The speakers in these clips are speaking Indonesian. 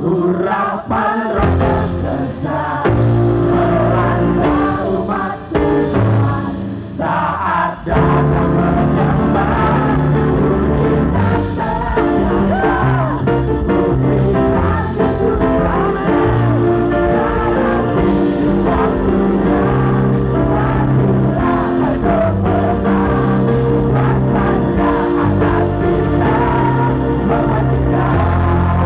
Urapan roda kerja melanda umat Tuhan saat datang menyembah mujizat ternyata buktikan kesukaran dalam hidup waktunya itulah kemenang kuasanya atas kita menghentikan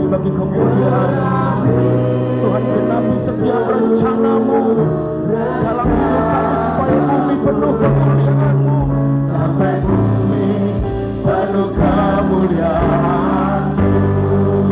bagi kemuliaan. Tuhan genapi setiap rencanamu dalam hidup kami supaya bumi penuh kemuliaan-Mu. Sampai bumi penuh kemuliaan. Kemuliaan-Mu.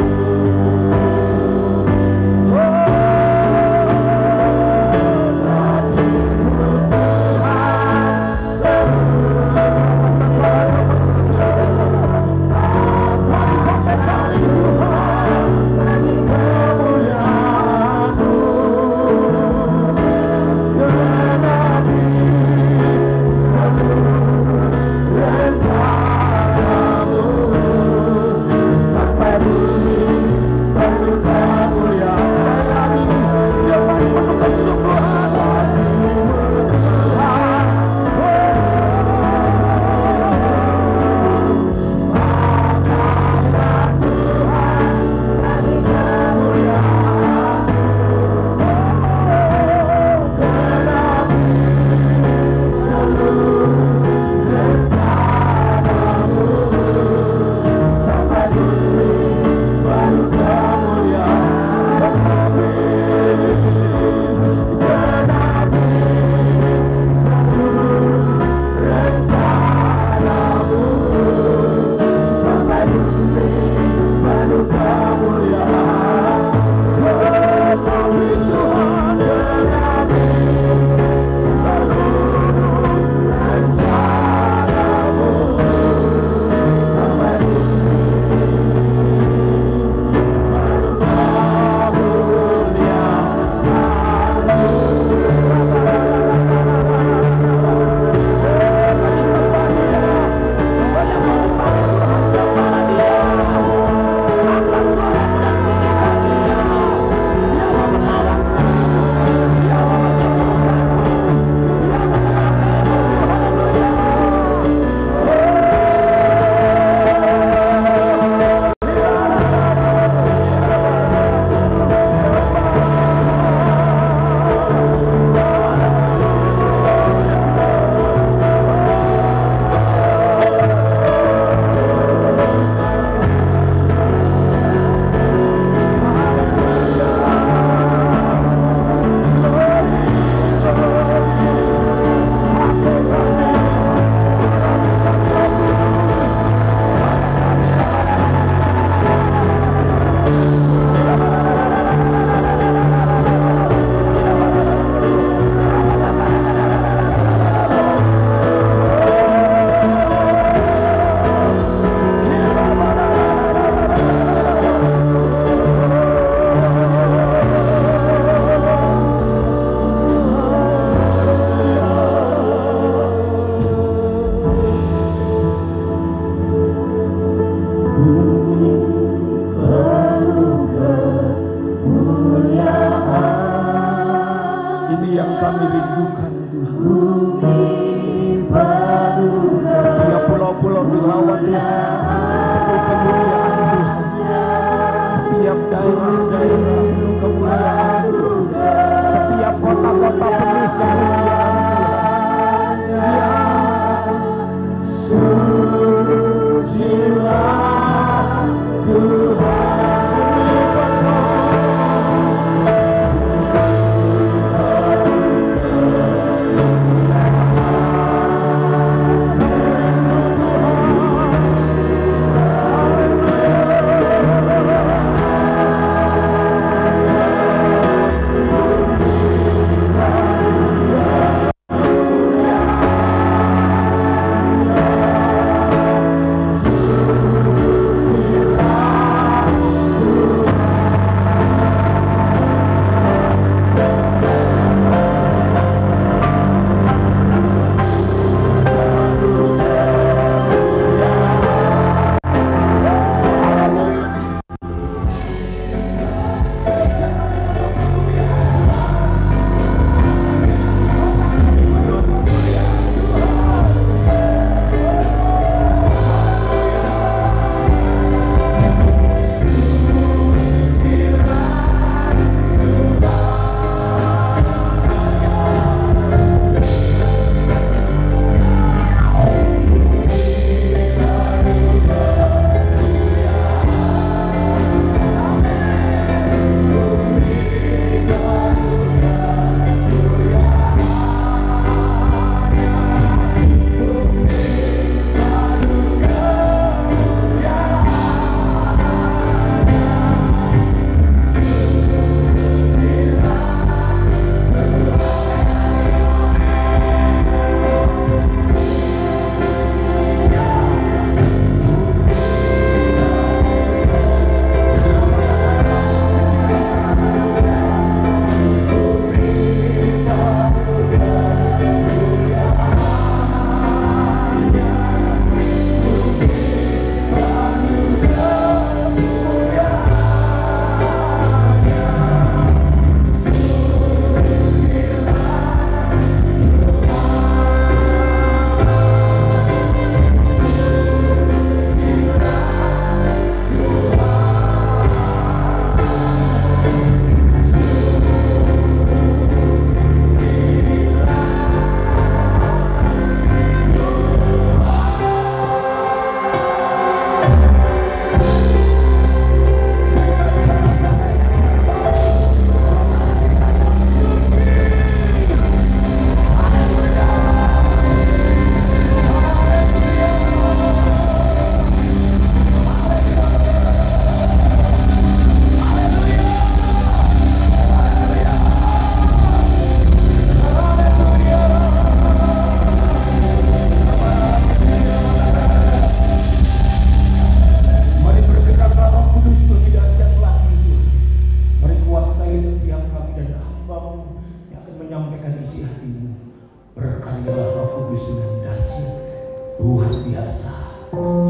2019 luar biasa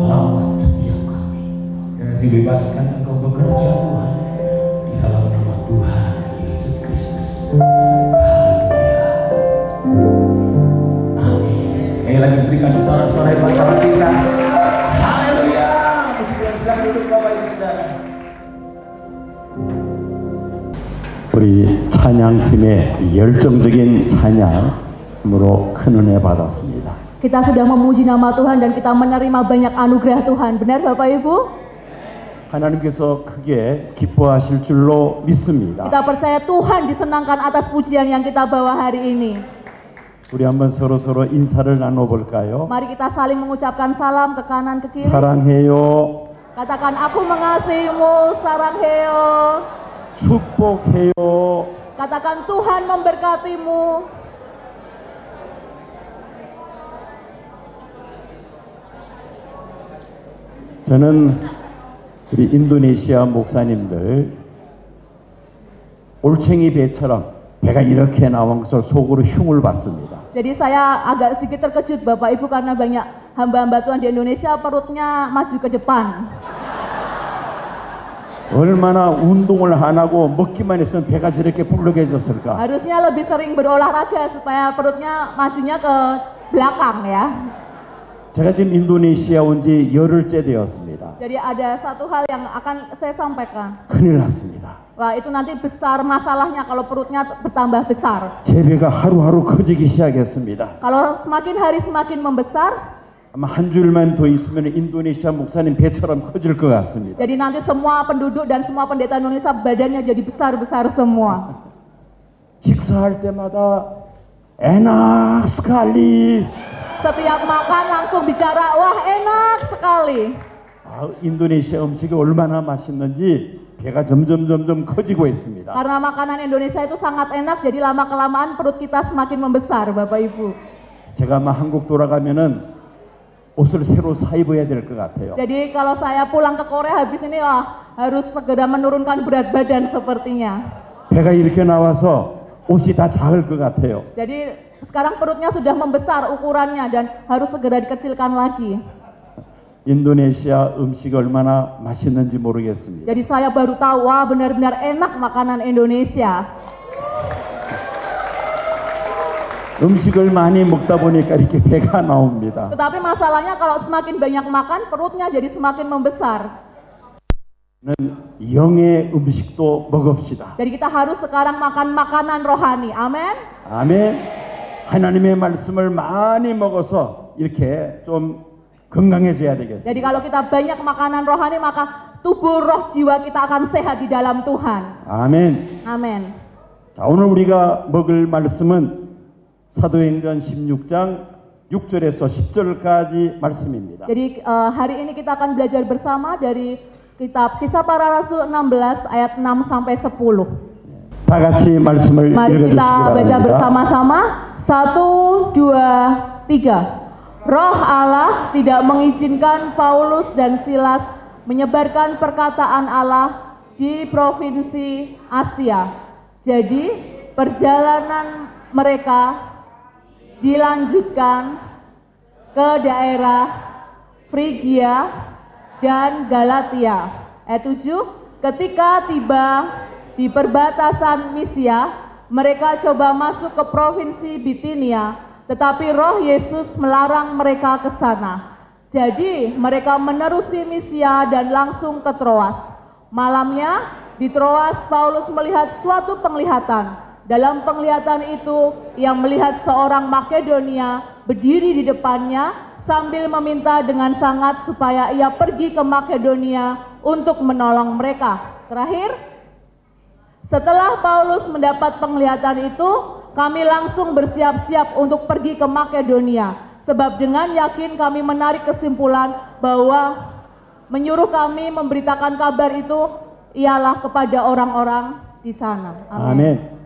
lawat setiap kami. Dibebaskan Engkau bekerja Tuhan di dalam nama Tuhan Yesus Kristus. Haleluya. Amin. Sekali lagi berikan sorak-sorai bacaan kita. Haleluya. Silakan duduk Bapak Ibu Saudara. 우리 찬양팀의 열정적인 찬양으로 큰 은혜 받았습니다. Kita sudah memuji nama Tuhan dan kita menerima banyak anugerah Tuhan. Benar Bapak Ibu? 하나님께서 크게 기뻐하실 줄로 믿습니다. Kita percaya Tuhan disenangkan atas pujian yang kita bawa hari ini. 우리 한번 서로 인사를 나눠볼까요? Mari kita saling mengucapkan salam ke kanan ke kiri. 사랑해요. Katakan aku mengasihimu, sarangheyo. 축복해요. Katakan Tuhan memberkatimu. 저는 우리 인도네시아 목사님들 올챙이 배처럼 배가 이렇게 나온 것을 속으로 흉을 받습니다. Jadi saya agak sedikit terkejut Bapak Ibu karena banyak hamba-hamba Tuhan di Indonesia perutnya maju ke depan. 얼마나 운동을 안 하고 먹기만 했으면 배가 저렇게 불룩해졌을까? Harusnya lebih sering berolahraga supaya perutnya majunya ke belakang ya. 제가 지금 인도네시아 온 지 열흘째 되었습니다. Jadi ada satu hal yang akan saya sampaikan. 큰일 났습니다. Wah itu nanti besar masalahnya kalau perutnya bertambah besar. 제 배가 하루하루 커지기 시작했습니다. Kalau semakin hari semakin membesar, 아마 한 줄만 더 있으면 인도네시아 목사님 배처럼 커질 것 같습니다. jadi nanti semua penduduk dan semua pendeta Indonesia badannya jadi besar-besar semua. 식사할 때마다 에낙 스칼리. Setiap makan langsung bicara, wah enak sekali. 인도네시아 음식이 얼마나 맛있는지 배가 점점 커지고 있습니다. Karena makanan Indonesia itu sangat enak, jadi lama-kelamaan perut kita semakin membesar, Bapak Ibu. 제가 아마 한국 돌아가면은 옷을 새로 사 입어야 될 것 같아요. Jadi kalau saya pulang ke Korea habis ini, wah harus segera menurunkan berat badan sepertinya. 배가 이렇게 나와서 옷이 다 작을 것 같아요. Jadi sekarang perutnya sudah membesar ukurannya dan harus segera dikecilkan lagi. 인도네시아 음식이 얼마나 맛있는지 모르겠습니다. Jadi saya baru tahu, wah benar-benar enak makanan Indonesia. 음식을 많이 먹다 보니까 이렇게 배가 나옵니다. Tetapi masalahnya kalau semakin banyak makan, perutnya jadi semakin membesar. 영의 음식도 먹읍시다. Jadi kita harus sekarang makan makanan rohani. Amin. 아멘. 하나님의 말씀을 많이 먹어서 이렇게 좀 건강해져야 되겠습니다. Jadi kalau kita banyak makanan rohani, maka tubuh roh jiwa kita akan sehat di dalam Tuhan. 아멘. Amin. 자, 오늘 우리가 먹을 말씀은 사도행전 16장 6절에서 10절까지 말씀입니다. Jadi hari ini kita akan belajar bersama dari kitab Kisah Para Rasul 16 ayat 6 sampai 10. 다 같이 말씀을 Mari 읽어주시기 kita baca 바랍니다. bersama-sama. 1, 2, 3. Roh Allah tidak mengizinkan Paulus dan Silas menyebarkan perkataan Allah di provinsi Asia. Jadi perjalanan mereka dilanjutkan ke daerah Frigia dan Galatia. Ayat 7, ketika tiba di perbatasan Misia, mereka coba masuk ke provinsi Bitinia, tetapi Roh Yesus melarang mereka ke sana. Jadi mereka menerusi Misia dan langsung ke Troas. Malamnya di Troas Paulus melihat suatu penglihatan. Dalam penglihatan itu, ia melihat seorang Makedonia berdiri di depannya sambil meminta dengan sangat supaya ia pergi ke Makedonia untuk menolong mereka. Terakhir, setelah Paulus mendapat penglihatan itu, kami langsung bersiap-siap untuk pergi ke Makedonia. Sebab dengan yakin kami menarik kesimpulan bahwa menyuruh kami memberitakan kabar itu ialah kepada orang-orang di sana. Amin. 아멘.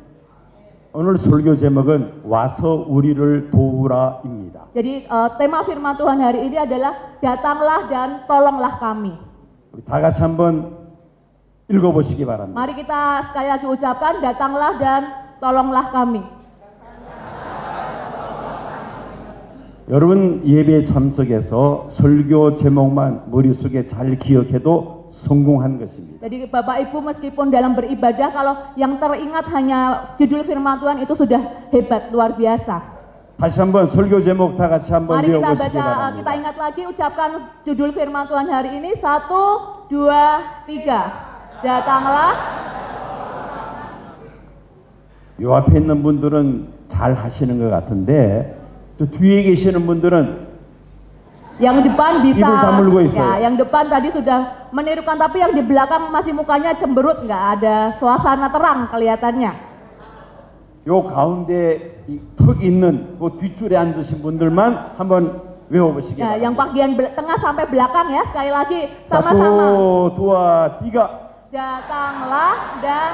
오늘 설교 제목은 와서 우리를 도우라입니다. Jadi tema firman Tuhan hari ini adalah datanglah dan tolonglah kami. 우리 다 같이 한번 읽어보시기 바랍니다. Mari kita sekali lagi ucapkan datanglah dan tolonglah kami. 여러분 예배 참석해서 설교 제목만 머릿속에 잘 기억해도 성공한 것입니다. Jadi Bapak Ibu meskipun dalam beribadah kalau yang teringat hanya judul firman Tuhan itu sudah hebat, luar biasa. 다시 한번 설교 제목 다 같이 한번 Mari kita 외워보시기 baca, 바랍니다. kita ingat lagi ucapkan judul firman Tuhan hari ini. 1, 2, 3. Datanglah. 요 앞에 있는 분들은 잘 하시는 것 같은데 또 뒤에 계시는 분들은 Yang depan bisa, 입을 다물고 있어요. ya, yang depan tadi sudah menirukan, tapi yang di belakang masih mukanya cemberut, nggak ada suasana terang kelihatannya. 요 가운데 턱 있는 그 뒷줄에 앉으신 분들만 한번 외워보시기 Ya, yang 바랍니다. bagian tengah sampai belakang ya, sekali lagi sama-sama. 1, 2, 3. Datanglah dan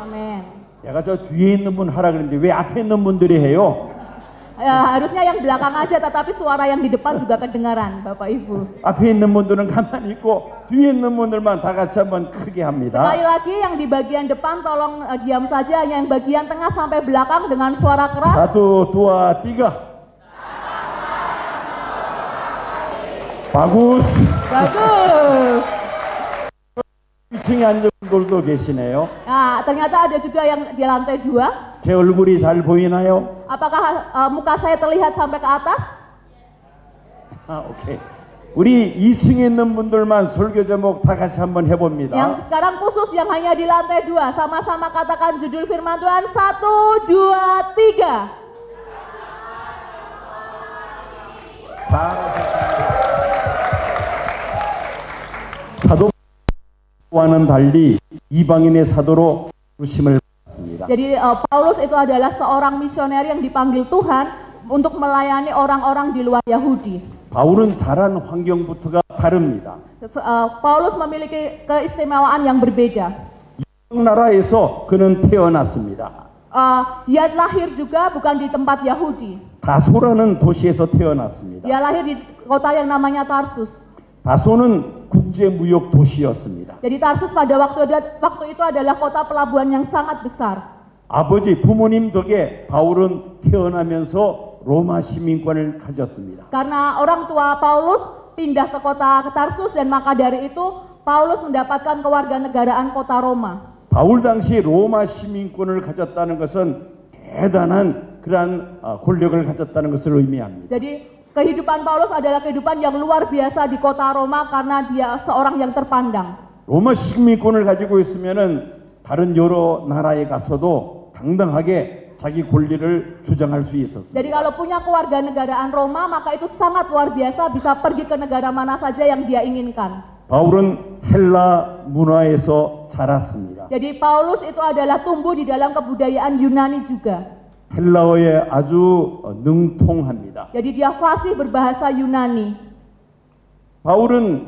amin. 내가 저 뒤에 있는 분 하라 그랬는데 왜 앞에 있는 분들이 해요? Ya, harusnya yang belakang aja, tetapi suara yang di depan juga kedengaran, Bapak Ibu. 앞에 있는 분들은 가만히 있고 뒤에 있는 분들만 다 같이 한번 크게 합니다. Sekali lagi yang di bagian depan tolong diam saja, yang bagian tengah sampai belakang dengan suara keras. 1, 2, 3. 바구스. Bagus. 2층에 앉은 분들도 계시네요. Nah, ternyata ada juga yang di lantai 2. 제 얼굴이 잘 보이나요? Apakah muka saya terlihat sampai ke atas? 오케이. 우리 2층에 있는 분들만 설교 제목 다 같이 한번 해봅니다. Yang sekarang khusus yang hanya di lantai 2, sama-sama katakan judul firman Tuhan. 1, 2, 3. 사도와는 달리 이방인의 사도로 부르심을 받았습니다. Jadi Paulus itu adalah seorang misioner yang dipanggil Tuhan untuk melayani orang-orang di luar Yahudi. 바울은 자란 환경부터가 다릅니다. Paulus memiliki keistimewaan yang berbeda. 이방 나라에서 그는 태어났습니다. Dia lahir juga bukan di tempat Yahudi. 다소라는 도시에서 태어났습니다. Dia lahir di kota yang namanya Tarsus. 다소는 국제 무역 도시였습니다. Jadi Tarsus pada waktu itu adalah kota pelabuhan yang sangat besar. 아버지 부모님 덕에 바울은 태어나면서 로마 시민권을 가졌습니다. Karena orang tua Paulus pindah ke kota Tarsus dan maka dari itu Paulus mendapatkan kewarganegaraan kota Roma. 바울 당시 로마 시민권을 가졌다는 것은 대단한 그러한 권력을 가졌다는 것을 의미합니다. Jadi kehidupan Paulus adalah kehidupan yang luar biasa di kota Roma karena dia seorang yang terpandang. 로마 시민권을 가지고 있으면은 다른 여러 나라에 가서도 당당하게 자기 권리를 주장할 수 있었습니다. Jadi kalau punya kewarganegaraan Roma maka itu sangat luar biasa, bisa pergi ke negara mana saja yang dia inginkan. 바울은 헬라 문화에서 자랐습니다. Jadi Paulus itu adalah tumbuh di dalam kebudayaan Yunani juga. 헬라어에 아주 능통합니다. Jadi dia fasih berbahasa Yunani. 바울은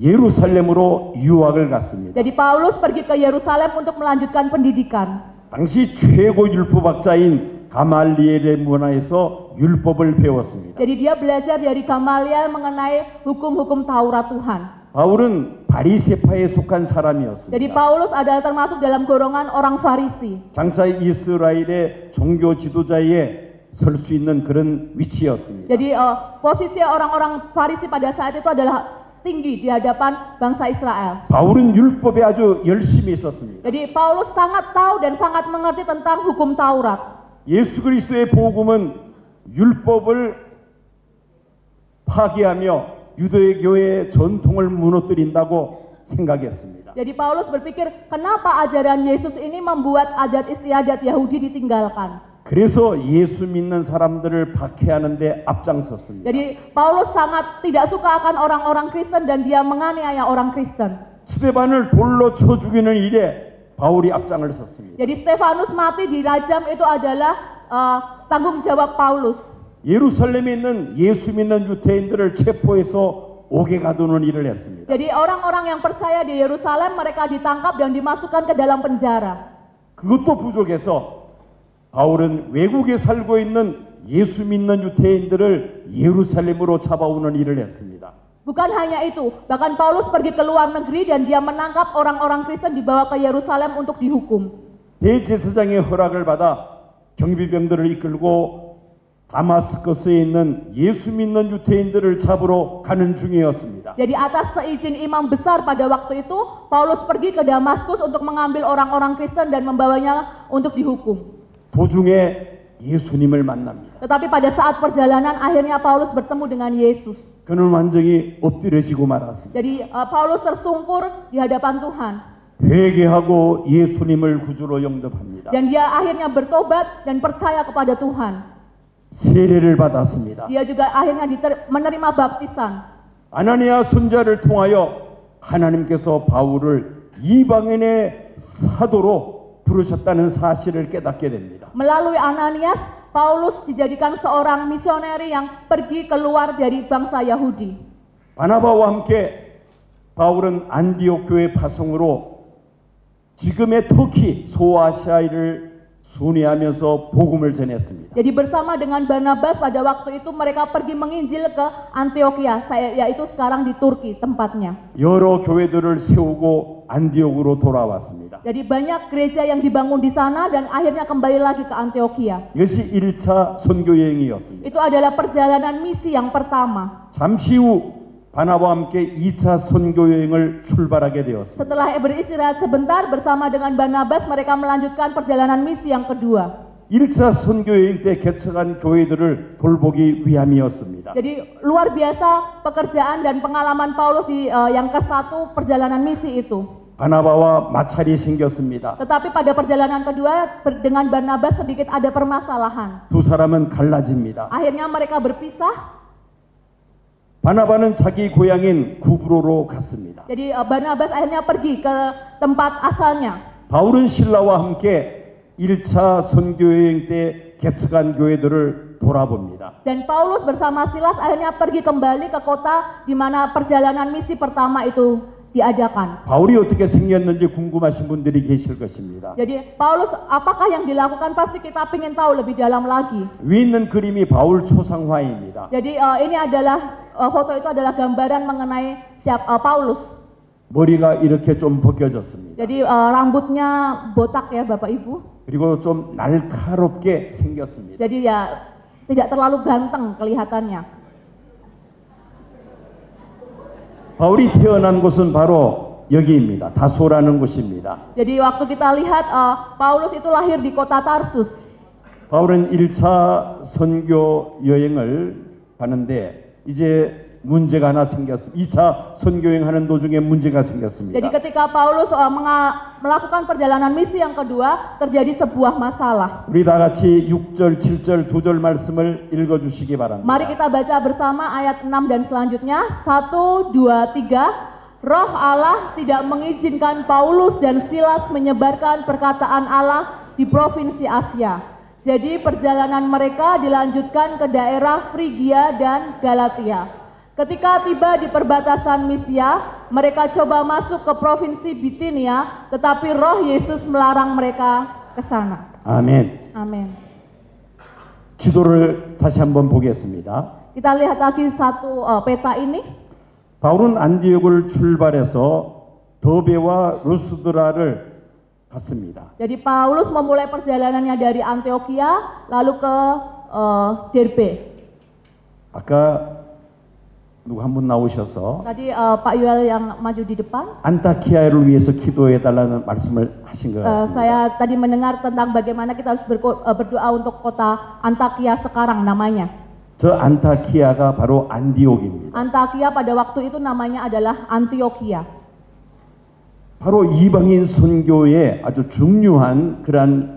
예루살렘으로 유학을 갔습니다. Jadi Paulus pergi ke Yerusalem untuk melanjutkan pendidikan. 당시 최고 율법학자인 가말리엘의 문화에서 율법을 배웠습니다. Jadi dia belajar dari Gamaliel mengenai hukum-hukum Taurat Tuhan. 바울은 바리새파에 속한 사람이었습니다. Jadi Paulus adalah termasuk dalam golongan orang Farisi. 장차 이스라엘의 종교 지도자에 설 수 있는 그런 위치였습니다. Jadi posisi orang-orang Farisi pada saat itu adalah tinggi di hadapan bangsa Israel. 바울은 율법에 아주 열심히 있었습니다. Jadi Paulus sangat tahu dan sangat mengerti tentang hukum Taurat. 예수 그리스도의 복음은 율법을 파괴하며 유대교의 전통을 무너뜨린다고 생각했습니다. Jadi Paulus berpikir, kenapa ajaran Yesus ini membuat adat istiadat Yahudi ditinggalkan? 그래서 예수 믿는 사람들을 박해하는데 앞장섰습니다. Jadi Paulus sangat tidak suka akan orang-orang Kristen dan dia menganiaya orang Kristen. 스데반을 돌로 쳐 죽이는 일에 바울이 앞장을 섰습니다. Jadi Stefanus mati dirajam itu adalah tanggung jawab Paulus. 예루살렘에 있는 예수 믿는 유대인들을 체포해서 옥에 가두는 일을 했습니다. Jadi orang-orang yang percaya di Yerusalem mereka ditangkap dan dimasukkan ke dalam penjara. 그것도 부족해서 바울은 외국에 살고 있는 예수 믿는 유대인들을 예루살렘으로 잡아오는 일을 했습니다. Bukan hanya itu, bahkan Paulus pergi ke luar negeri dan dia menangkap orang-orang Kristen dibawa ke Yerusalem untuk dihukum. 대제사장의 허락을 받아 경비병들을 이끌고 다마스커스에 있는 예수 믿는 유대인들을 잡으러 가는 중이었습니다. Jadi atas seizin imam besar pada waktu itu, Paulus pergi ke Damaskus untuk mengambil orang-orang Kristen dan membawanya untuk dihukum. 도중에 예수님을 만납니다. Tetapi pada saat perjalanan akhirnya Paulus bertemu dengan Yesus. 그는 완전히 엎드려지고 말았습니다. Jadi Paulus tersungkur di hadapan Tuhan. 회개하고 예수님을 구주로 영접합니다. Dan dia akhirnya bertobat dan percaya kepada Tuhan. 세례를 받았습니다. Dia juga akhirnya menerima baptisan. 아나니아 선자를 통하여 하나님께서 바울을 이방인의 사도로 부르셨다는 사실을 깨닫게 됩니다. Melalui Ananias, Paulus dijadikan seorang misioneri yang pergi keluar dari bangsa Yahudi. 바나바와 함께 바울은 안디옥 교회 파송으로 지금의 터키 소아시아를 순회하면서 복음을 전했습니다. Jadi bersama dengan Barnabas pada waktu itu mereka pergi menginjil ke Antioquia, yaitu sekarang di Turki tempatnya. 여러 교회들을 세우고 안디옥으로 돌아왔습니다. Jadi banyak gereja yang dibangun di sana dan akhirnya kembali lagi ke Antioquia. 이것이 1차 선교 여행이었습니다. Itu adalah perjalanan misi yang pertama. 잠시 후 바나바와 함께 2차 선교 여행을 출발하게 되었습니다. Setelah beristirahat sebentar bersama dengan Barnabas, mereka melanjutkan perjalanan misi yang kedua. 1차 선교 여행 때 개척한 교회들을 돌보기 위함이었습니다. Jadi luar biasa pekerjaan dan pengalaman Paulus di yang ke-1 perjalanan misi itu. 바나바와 마찰이 생겼습니다. Tetapi pada perjalanan kedua dengan Barnabas sedikit ada permasalahan. 두 사람은 갈라집니다. Akhirnya mereka berpisah. 바나바는 자기 고향인 구브로로 갔습니다. Jadi Barnabas akhirnya pergi ke tempat asalnya. 바울은 신라와 함께 1차 선교 여행 때 개척한 교회들을 돌아봅니다. Dan Paulus bersama Silas akhirnya pergi kembali ke kota di mana perjalanan misi pertama itu diadakan. 바울이 어떻게 생겼는지 궁금하신 분들이 계실 것입니다. Jadi Paulus apakah yang dilakukan pasti kita ingin tahu lebih dalam lagi. 위에 있는 그림이 바울 초상화입니다. Jadi ini adalah foto itu adalah gambaran mengenai Paulus. 머리가 이렇게 좀 벗겨졌습니다. Jadi rambutnya botak ya Bapak Ibu. 그리고 좀 날카롭게 생겼습니다. Jadi ya tidak terlalu ganteng kelihatannya. 바울이 태어난 곳은 바로 여기입니다. 다소라는 곳입니다. Jadi waktu kita lihat Paulus itu lahir di kota Tarsus. 바울은 1차 선교 여행을 가는데 이제 문제가 하나 생겼습니다. 2차 선교 여행하는 도중에 문제가 생겼습니다. Jadi ketika Paulus melakukan perjalanan misi yang kedua, terjadi sebuah masalah. 우리 다 같이 6절, 7절, 2절 말씀을 읽어 주시기 바랍니다. Mari kita baca bersama ayat 6 dan selanjutnya. 1, 2, 3. Roh Allah tidak mengizinkan Paulus dan Silas menyebarkan perkataan Allah di provinsi Asia. Jadi perjalanan mereka dilanjutkan ke daerah Frigia dan Galatia. Ketika tiba di perbatasan Misia, mereka coba masuk ke provinsi Bitinia, tetapi Roh Yesus melarang mereka ke sana. 아멘. Amin. 지도를 다시 한번 보겠습니다. Kita lihat lagi satu peta ini. 바울은 안디옥을 출발해서 더베와 루스드라를 갔습니다. Jadi Paulus memulai perjalanannya dari Antioquia lalu ke Derbe. 아까 누구 한 분 나오셔서 Tadi Pak Yuel yang maju di depan. 안타키아를 위해서 기도해 달라는 말씀을 하신 것 같습니다. Saya tadi mendengar tentang bagaimana kita harus berdoa untuk kota Antakia sekarang namanya. 저 안타키아가 바로 안디옥입니다. Antakia pada waktu itu namanya adalah Antioquia. 바로 이방인 선교에 아주 중요한 그러한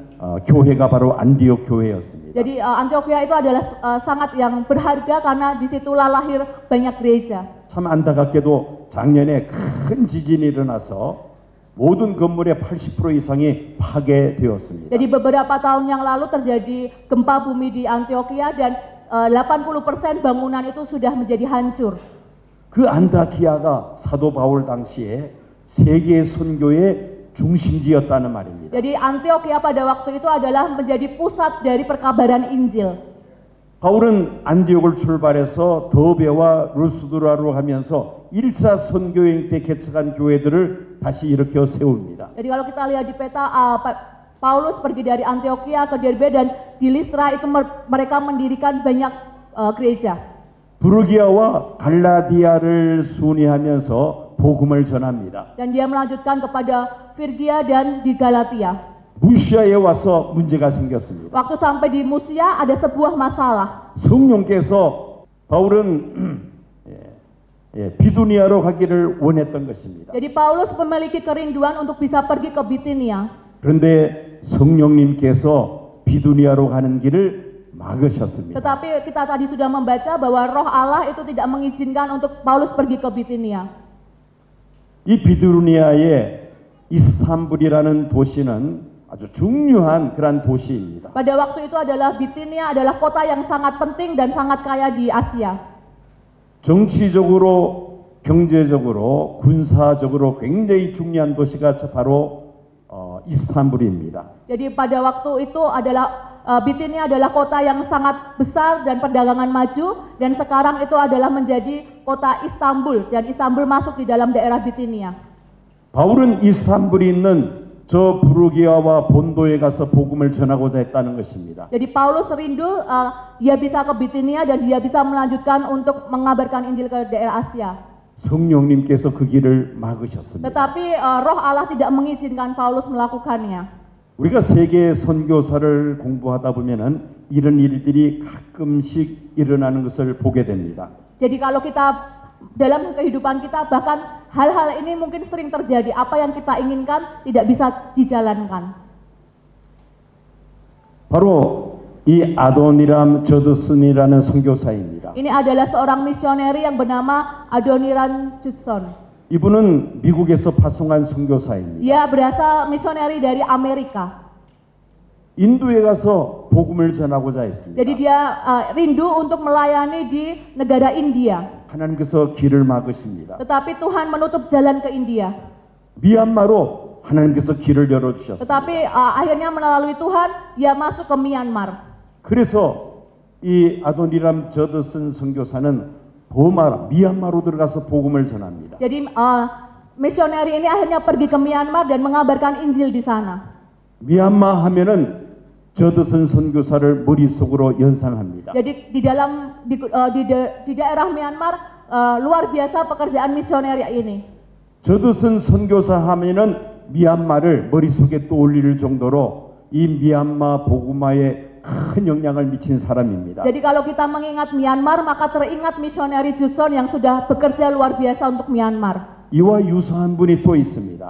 교회가 바로 안디옥 교회였습니다. Jadi Antioquia itu adalah sangat yang berharga karena disitulah lahir banyak gereja. 참 안타깝게도 작년에 큰 지진이 일어나서 모든 건물의 80% 이상이 파괴되었습니다. Jadi beberapa tahun yang lalu terjadi gempa bumi di Antioquia dan 80% bangunan itu sudah menjadi hancur. 그 안타키아가 사도 바울 당시에 세계 선교의 중심지였다는 말입니다. Jadi Antioquia pada waktu itu adalah menjadi pusat dari perkabaran Injil. 바울은 안디옥을 출발해서 더베와 루스드라로 가면서 1차 선교여행 때 개척한 교회들을 다시 일으켜 세웁니다. Jadi kalau kita lihat di peta Paulus pergi dari Antioquia ke Derbe dan di Listra itu mereka mendirikan banyak gereja. 부르기아와 갈라디아를 순회하면서 복음을 전합니다. Dan dia melanjutkan kepada Frigia dan di Galatia. 무시아에 와서 문제가 생겼습니다. Waktu sampai di Musia ada sebuah masalah. 성령께서 바울은 비두니아로 가기를 원했던 것입니다. Jadi Paulus memiliki kerinduan untuk bisa pergi ke Bitinia. 그런데 성령님께서 비두니아로 가는 길을 막으셨습니다. Tetapi kita tadi sudah membaca bahwa Roh Allah itu tidak mengizinkan untuk Paulus pergi ke Bitinia. 이 비두니아의 이스탄불이라는 도시는 아주 중요한 그런 도시입니다. Pada waktu itu adalah Bitinia adalah kota yang sangat penting dan sangat kaya di Asia. 정치적으로, 경제적으로, 군사적으로 굉장히 중요한 도시가 바로 이스탄불입니다. Jadi pada waktu itu adalah Bitinia adalah kota yang sangat besar dan perdagangan maju, dan sekarang itu adalah menjadi kota Istanbul, dan Istanbul masuk di dalam daerah Bitinia. 바울은 이스탄불이 있는 저 부르기아와 본도에 가서 복음을 전하고자 했다는 것입니다. Jadi Paulus rindu dia bisa ke Bitinia dan dia bisa melanjutkan untuk mengabarkan Injil ke daerah Asia. 성령님께서 그 길을 막으셨습니다. Tetapi Roh Allah tidak mengizinkan Paulus melakukannya. 우리가 세계 선교사를 공부하다 보면은 이런 일들이 가끔씩 일어나는 것을 보게 됩니다. Jadi kalau kita dalam kehidupan kita bahkan hal-hal ini mungkin sering terjadi. Apa yang kita inginkan tidak bisa dijalankan. 바로 이 아도니람 저드슨이라는 선교사입니다. Ini adalah seorang misioneri yang bernama Adoniram Judson. 이분은 미국에서 파송한 선교사입니다. Dia berasal misioneri dari Amerika. 인도에 가서 복음을 전하고자 했습니다. Jadi dia rindu untuk melayani di negara India. 하나님께서 길을 막으십니다. Tetapi Tuhan menutup jalan ke India. 미얀마로 하나님께서 길을 열어주셨습니다. Tetapi akhirnya melalui Tuhan dia masuk ke Myanmar. 그래서 이 아도니람 저드슨 선교사는 미얀마로 들어가서 복음을 전합니다. Jadi misioneri ini akhirnya pergi ke Myanmar dan mengabarkan Injil di sana. 미얀마 하면은 저드슨 선교사를 머릿속으로 연상합니다. Jadi di daerah Myanmar luar biasa pekerjaan misioneri ini. 저드슨 선교사 하면은 미얀마를 머릿속에 떠올릴 정도로 이 미얀마 복음화에 큰 영향을 미친 사람입니다. Jadi kalau kita mengingat Myanmar maka teringat misioneri Judson yang sudah bekerja luar biasa untuk Myanmar. 이와 유사한 분이 또 있습니다.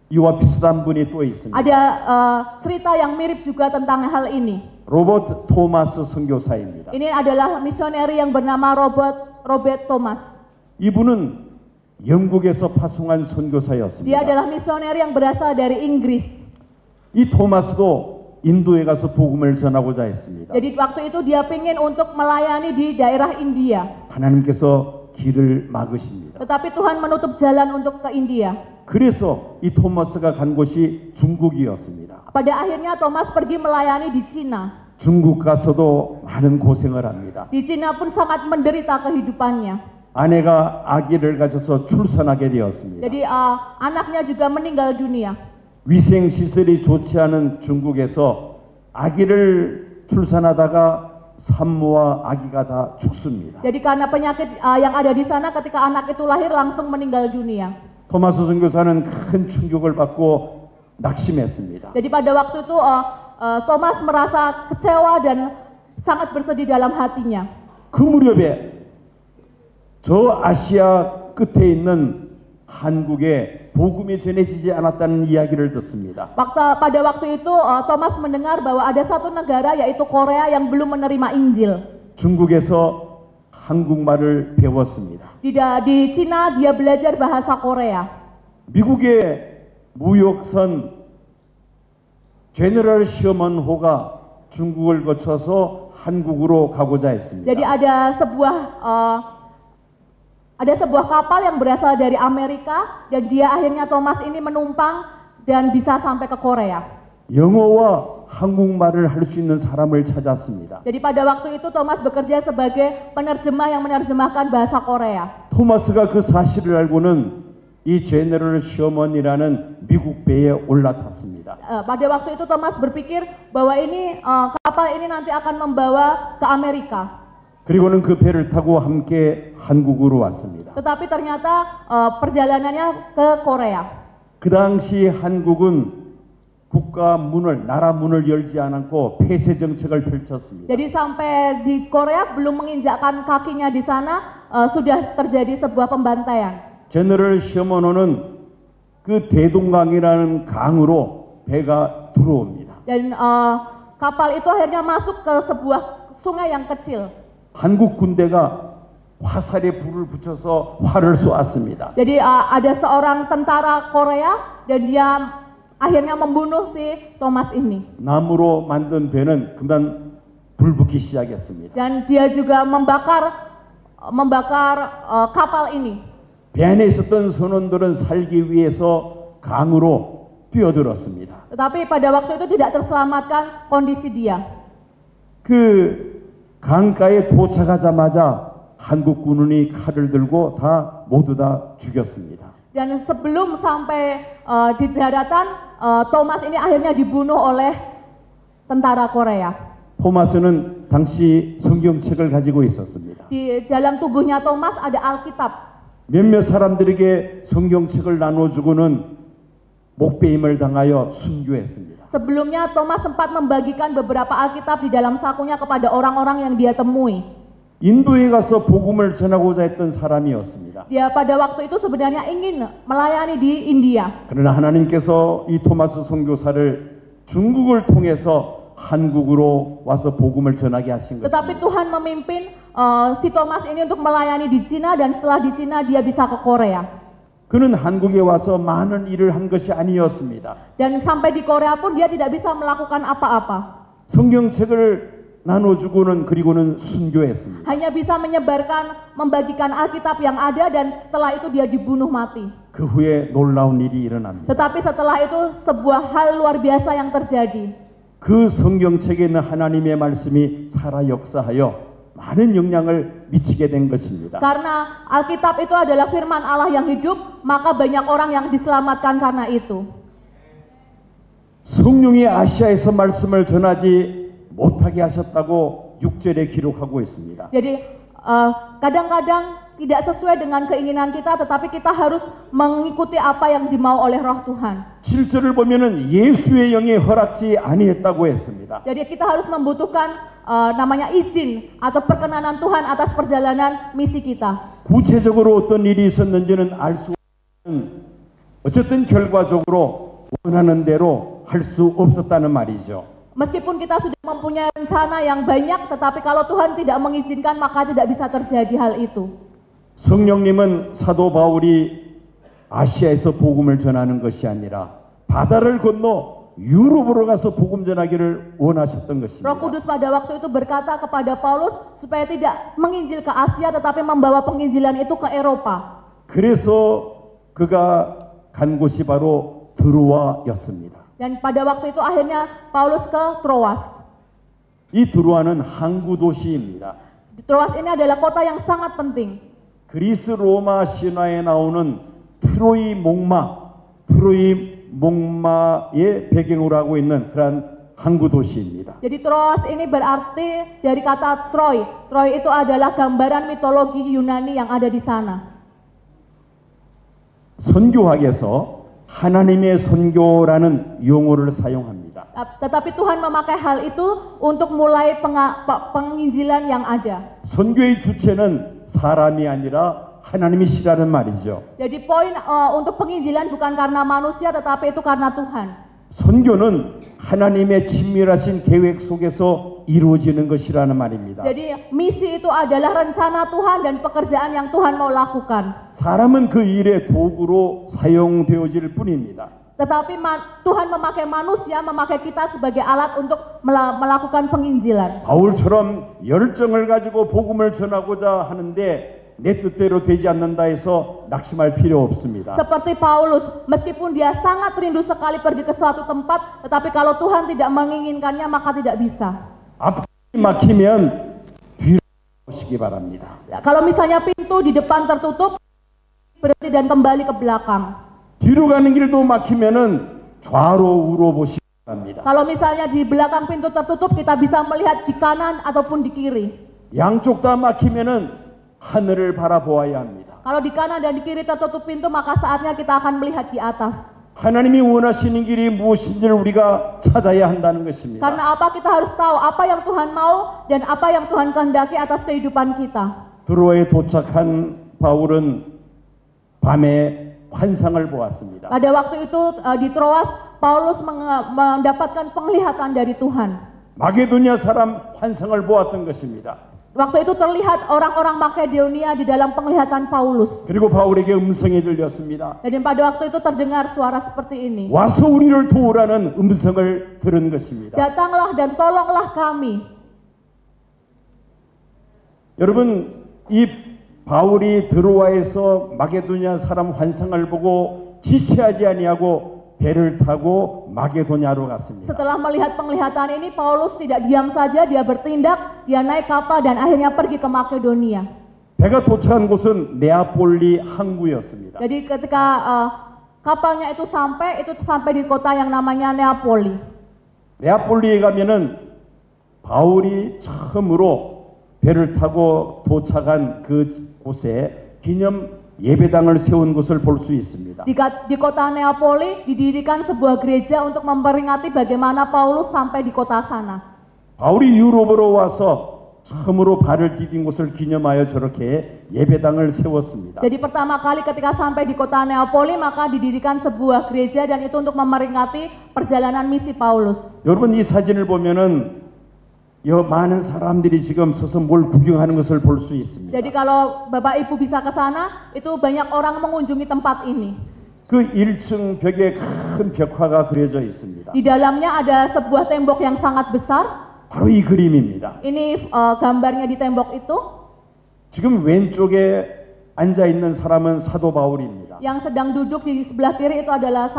이와 비슷한 분이 또 있습니다. Ada cerita yang mirip juga tentang hal ini. 로버트 토마스 선교사입니다. Ini adalah misioneri yang bernama Robert Thomas. 이분은 영국에서 파송한 선교사였습니다. Dia adalah misioneri yang berasal dari Inggris. 이 토마스도 인도에 가서 복음을 전하고자 했습니다. Jadi waktu itu dia ingin untuk melayani di daerah India. 하나님께서 길을 막으십니다. Tetapi Tuhan menutup jalan untuk ke India. 그래서 이 토마스가 간 곳이 중국이었습니다. Pada akhirnya Thomas pergi melayani di Cina. 중국 가서도 많은 고생을 합니다. Di Cina pun sangat menderita kehidupannya. 아내가 아기를 가져서 출산하게 되었습니다. Jadi anaknya juga meninggal dunia. 위생 시설이 좋지 않은 중국에서 아기를 출산하다가 산모와 아기가 다 죽습니다. Jadi karena penyakit yang ada di sana ketika anak itu lahir langsung meninggal dunia. 토마스 선교사는 큰 충격을 받고 낙심했습니다. Jadi pada waktu itu Thomas merasa kecewa dan sangat bersedih dalam hatinya. 그 무렵에 저 아시아 끝에 있는 한국에 복음이 전해지지 않았다는 이야기를 듣습니다. Pada waktu itu Thomas mendengar bahwa ada satu negara yaitu Korea yang belum menerima Injil. 중국에서 한국말을 배웠습니다. Di Cina dia belajar bahasa Korea. 미국의 무역선 제너럴 셔먼호가 중국을 거쳐서 한국으로 가고자 했습니다. Jadi ada sebuah kapal yang berasal dari Amerika dan dia akhirnya Thomas ini menumpang dan bisa sampai ke Korea. 영어와 한국말을 할 수 있는 사람을 찾았습니다. Jadi pada waktu itu Thomas bekerja sebagai penerjemah yang menerjemahkan bahasa Korea. 토마스가 그 사실을 알고는 이 제너럴 셔먼이라는 미국 배에 올라탔습니다. Pada waktu itu Thomas berpikir bahwa ini kapal ini nanti akan membawa ke Amerika. 그리고는 그 배를 타고 함께 한국으로 왔습니다. Tetapi ternyata perjalanannya ke Korea. 그 당시 한국은 국가 문을, 나라 문을 열지 않았고 폐쇄 정책을 펼쳤습니다. Jadi sampai di Korea belum menginjakkan kakinya di sana sudah terjadi sebuah pembantaian. 제너럴 셔먼호는 그 대동강이라는 강으로 배가 들어옵니다. Dan kapal itu akhirnya masuk ke sebuah sungai yang kecil. 한국 군대가 화살에 불을 붙여서 활을 쏘았습니다. Jadi ada seorang tentara Korea dan dia akhirnya membunuh si Thomas ini. 나무로 만든 배는 그만 불붙기 시작했습니다. Dan dia juga membakar kapal ini. 배 안에 있었던 선원들은 살기 위해서 강으로 뛰어들었습니다. Tetapi pada waktu itu tidak terselamatkan kondisi dia. 그 강가에 도착하자마자 한국 군인이 칼을 들고 모두 다 죽였습니다. Dan sebelum sampai di daratan, Thomas ini akhirnya dibunuh oleh tentara Korea. 토마스는 당시 성경책을 가지고 있었습니다. Di dalam tubuhnya Thomas ada Alkitab. 몇몇 사람들에게 성경책을 나눠주고는 목배임을 당하여 순교했습니다. Sebelumnya Thomas sempat membagikan beberapa Alkitab di dalam sakunya kepada orang-orang yang dia temui. 인도에 가서 복음을 전하고자 했던 사람이었습니다. Dia pada waktu itu sebenarnya ingin melayani di India. 그러나 하나님께서 이 토마스 선교사를 중국을 통해서 한국으로 와서 복음을 전하게 하신 Tetapi 것입니다. Tuhan memimpin si Thomas ini untuk melayani di Cina dan setelah di Cina dia bisa ke Korea. 그는 한국에 와서 많은 일을 한 것이 아니었습니다. Dan sampai di Korea pun dia tidak bisa melakukan apa-apa. 성경책을 나눠주고는 그리고는 순교했습니다. Hanya bisa membagikan Alkitab yang ada dan setelah itu dia dibunuh mati. 그 후에 놀라운 일이 일어납니다. Tetapi setelah itu sebuah hal luar biasa yang terjadi. 그 성경책에 있는 하나님의 말씀이 살아 역사하여 많은 영향을 미치게 된 것입니다. Karena Alkitab itu adalah firman Allah yang hidup, maka banyak orang yang diselamatkan karena itu. 성령이 아시아에서 말씀을 전하지 못하게 하셨다고 6절에 기록하고 있습니다. Jadi kadang-kadang tidak sesuai dengan keinginan kita, tetapi kita harus mengikuti apa yang dimau oleh Roh Tuhan. 7절을 보면은 예수의 영이 허락지 아니했다고 했습니다. Jadi kita harus membutuhkan namanya izin atau perkenanan Tuhan atas perjalanan misi kita. 구체적으로 어떤 일이 있었는지는 알 수 없는 어쨌든 결과적으로 원하는 대로 할 수 없었다는 말이죠. Meskipun kita sudah mempunyai rencana yang banyak, tetapi kalau Tuhan tidak mengizinkan maka tidak bisa terjadi hal itu. 성령님은 사도 바울이 아시아에서 복음을 전하는 것이 아니라 바다를 건너 유럽으로 가서 복음 전하기를 원하셨던 것입니다. Roh Kudus pada waktu itu berkata kepada Paulus supaya tidak menginjil ke Asia tetapi membawa penginjilan itu ke Eropa. 그래서 그가 간 곳이 바로 드로아였습니다. Dan pada waktu itu akhirnya Paulus ke Troas. 이 드로아는 항구 도시입니다. Troas ini adalah kota yang sangat penting. 그리스 로마 신화에 나오는 트로이 목마의 배경으로 하고 있는 그러한 항구 도시입니다. Jadi Troas ini berarti dari kata Troy. Troy itu adalah gambaran mitologi Yunani yang ada di sana. 선교학에서 하나님의 선교라는 용어를 사용합니다. Tetapi Tuhan memakai hal itu untuk mulai penginjilan yang ada. 선교의 주체는 사람이 아니라 하나님이시라는 말이죠. Jadi poin untuk penginjilan bukan karena manusia tetapi itu karena Tuhan. 선교는 하나님의 친밀하신 계획 속에서 이루어지는 것이라는 말입니다. Jadi misi itu adalah rencana Tuhan dan pekerjaan yang Tuhan mau lakukan. 사람은 그 일의 도구로 사용되어질 뿐입니다. Tetapi Tuhan memakai manusia, memakai kita sebagai alat untuk melakukan penginjilan. 바울처럼 열정을 가지고 복음을 전하고자 하는데 내 뜻대로 되지 않는다 해서 낙심할 필요 없습니다. Seperti Paulus, meskipun dia sangat rindu sekali pergi ke suatu tempat, tetapi kalau Tuhan tidak menginginkannya maka tidak bisa. 앞이 막히면 뒤로 오시기 바랍니다. Kalau misalnya pintu di depan tertutup, berhenti dan kembali ke belakang. 뒤로 가는 길도 막히면은 좌로 우로 보시기 바랍니다. Kalau misalnya di belakang pintu tertutup, kita bisa melihat di kanan ataupun di kiri. 양쪽 다 막히면은 하늘을 바라보아야 합니다. Kalau di kanan dan di kiri tertutup pintu, maka saatnya kita akan melihat di atas. 하나님이 원하시는 길이 무엇인지를 우리가 찾아야 한다는 것입니다. Karena apa? Kita harus tahu apa yang Tuhan mau dan apa yang Tuhan kehendaki atas kehidupan kita. 드로아에 도착한 바울은 밤에 환상을 보았습니다. Pada waktu itu di Troas, Paulus mendapatkan penglihatan dari Tuhan. 마게도냐 사람 환상을 보았던 것입니다. Waktu itu terlihat orang-orang Makedonia di dalam penglihatan Paulus. 그리고 바울에게 음성이 들렸습니다. Dan pada waktu itu terdengar suara seperti ini. 와서 우리를 도우라는 음성을 들은 것입니다. Datanglah dan tolonglah kami. 여러분, 이 바울이 드로아에서 마게도냐 사람 환상을 보고 지체하지 아니하고 배를 타고 마게도냐로 갔습니다. Setelah melihat penglihatan ini, Paulus tidak diam saja, dia bertindak, dia naik kapal dan akhirnya pergi ke Makedonia. 배가 도착한 곳은 네아폴리 항구였습니다. Jadi ketika kapalnya itu sampai di kota yang namanya Neapoli. 네아폴리에 가면은 바울이 처음으로 배를 타고 도착한 그 곳에 기념 예배당을 세운 것을 볼 수 있습니다. Di kota Neapoli didirikan sebuah gereja untuk memperingati bagaimana Paulus sampai di kota sana. 바울이 유럽으로 와서 처음으로 발을 디딘 곳을 기념하여 저렇게 예배당을 세웠습니다. Jadi pertama kali ketika sampai di kota Neapoli, maka didirikan sebuah gereja dan itu untuk memperingati perjalanan misi Paulus. 여러분, 이 사진을 보면은 많은 사람들이 지금 서서 뭘 구경하는 것을 볼 수 있습니다. Jadi kalau Bapak Ibu bisa ke sana, itu banyak orang mengunjungi tempat ini. 그 1층 벽에 큰 벽화가 그려져 있습니다. Di dalamnya ada sebuah tembok yang sangat besar. 바로 이 그림입니다. Ini gambarnya di tembok itu. 지금 왼쪽에 앉아 있는 사람은 사도 바울입니다. Yang sedang duduk di sebelah kiri itu adalah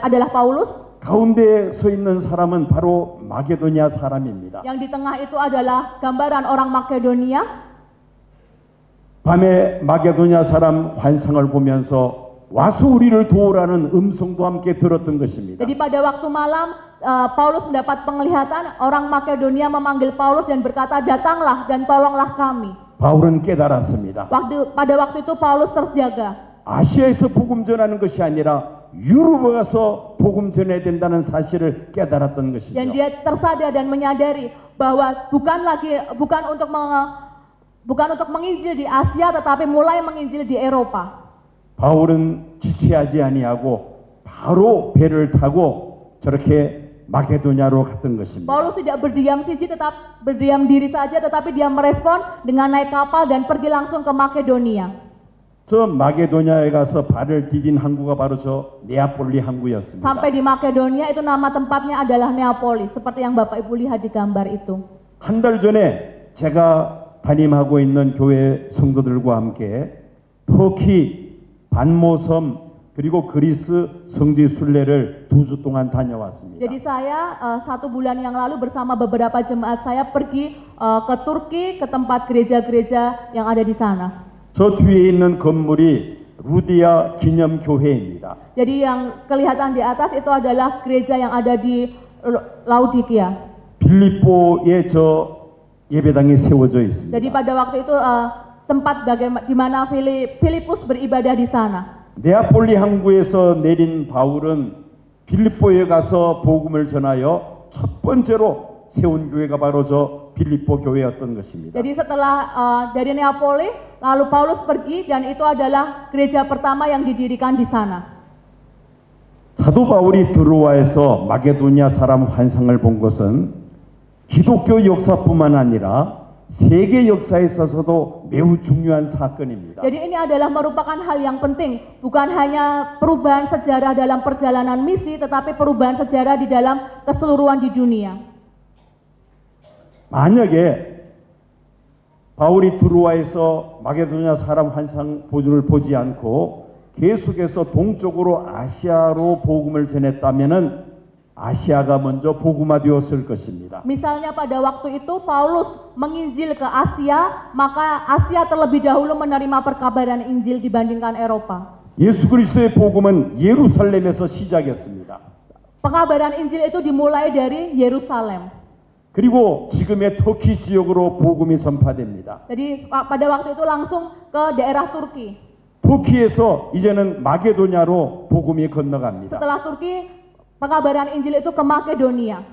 adalah Paulus. 가운데에 서 있는 사람은 바로 마게도냐 사람입니다. Yang di tengah itu adalah gambaran orang Makedonia. 밤에 마게도냐 사람 환상을 보면서 와서 우리를 도우라는 음성도 함께 들었던 것입니다. Jadi pada waktu malam Paulus mendapat penglihatan, orang Makedonia memanggil Paulus dan berkata, "Datanglah dan tolonglah kami." 바울은 깨달았습니다. Pada waktu itu Paulus terjaga. 아시아에서 복음 전하는 것이 아니라 유럽에 가서 복음 전해야 된다는 사실을 깨달았던 것이죠. Dan dia tersadar dan menyadari bahwa bukan untuk menginjil di Asia, tetapi mulai menginjil di Eropa. 바울은 지체하지 아니하고 바로 배를 타고 저렇게 마게도냐로 갔던 것입니다. Paulus tidak berdiam diri saja, tetapi dia merespon dengan naik kapal dan pergi langsung ke Makedonia. 저 마게도냐에 가서 발을 디딘 항구가 바로 저 네아폴리 항구였습니다. Sampai di Makedonia itu nama tempatnya adalah Neapoli, seperti yang Bapak Ibu lihat di gambar itu. 한 달 전에 제가 담임하고 있는 교회 성도들과 함께 터키 반모섬 그리고 그리스 성지 순례를 2주 동안 다녀왔습니다. Jadi saya 1 bulan yang lalu bersama beberapa jemaat saya pergi ke Turki, ke tempat gereja-gereja yang ada di sana. 저 뒤에 있는 건물이 루디아 기념교회입니다. Jadi yang kelihatan di atas itu adalah gereja yang ada di Laodikia. 빌립보에 저 예배당이 세워져 있습니다. Jadi pada waktu itu tempat di mana Filipus beribadah di sana. 네아폴리 항구에서 내린 바울은 빌립보에 가서 복음을 전하여 첫 번째로 세운 교회가 바로 저 빌립보 교회였던 것입니다. Jadi setelah dari Neapoli, lalu Paulus pergi dan itu adalah gereja pertama yang didirikan di sana. 사도 바울이 드로아에서 마게도냐 사람 환상을 본 것은 기독교 역사뿐만 아니라 세계 역사에 있어서도 매우 중요한 사건입니다. Jadi ini adalah merupakan hal yang penting, bukan hanya perubahan sejarah dalam perjalanan misi, tetapi perubahan sejarah di dalam keseluruhan di dunia. 만약에 바울이 드로아에서 마게도냐 사람 환상 보주를 보지 않고 계속해서 동쪽으로 아시아로 복음을 전했다면은 아시아가 먼저 복음화되었을 것입니다. Misalnya pada waktu itu Paulus menginjil ke Asia, maka Asia terlebih dahulu menerima perkabaran Injil dibandingkan Eropa. 예수 그리스도의 복음은 예루살렘에서 시작했습니다. Pengabaran Injil itu dimulai dari Yerusalem. 그리고 지금의 터키 지역으로 복음이 전파됩니다. Jadi pada waktu itu langsung ke daerah Turki. 터키에서 이제는 마게도냐로 복음이 건너갑니다. Setelah Turki, pengabaran Injil itu ke Makedonia.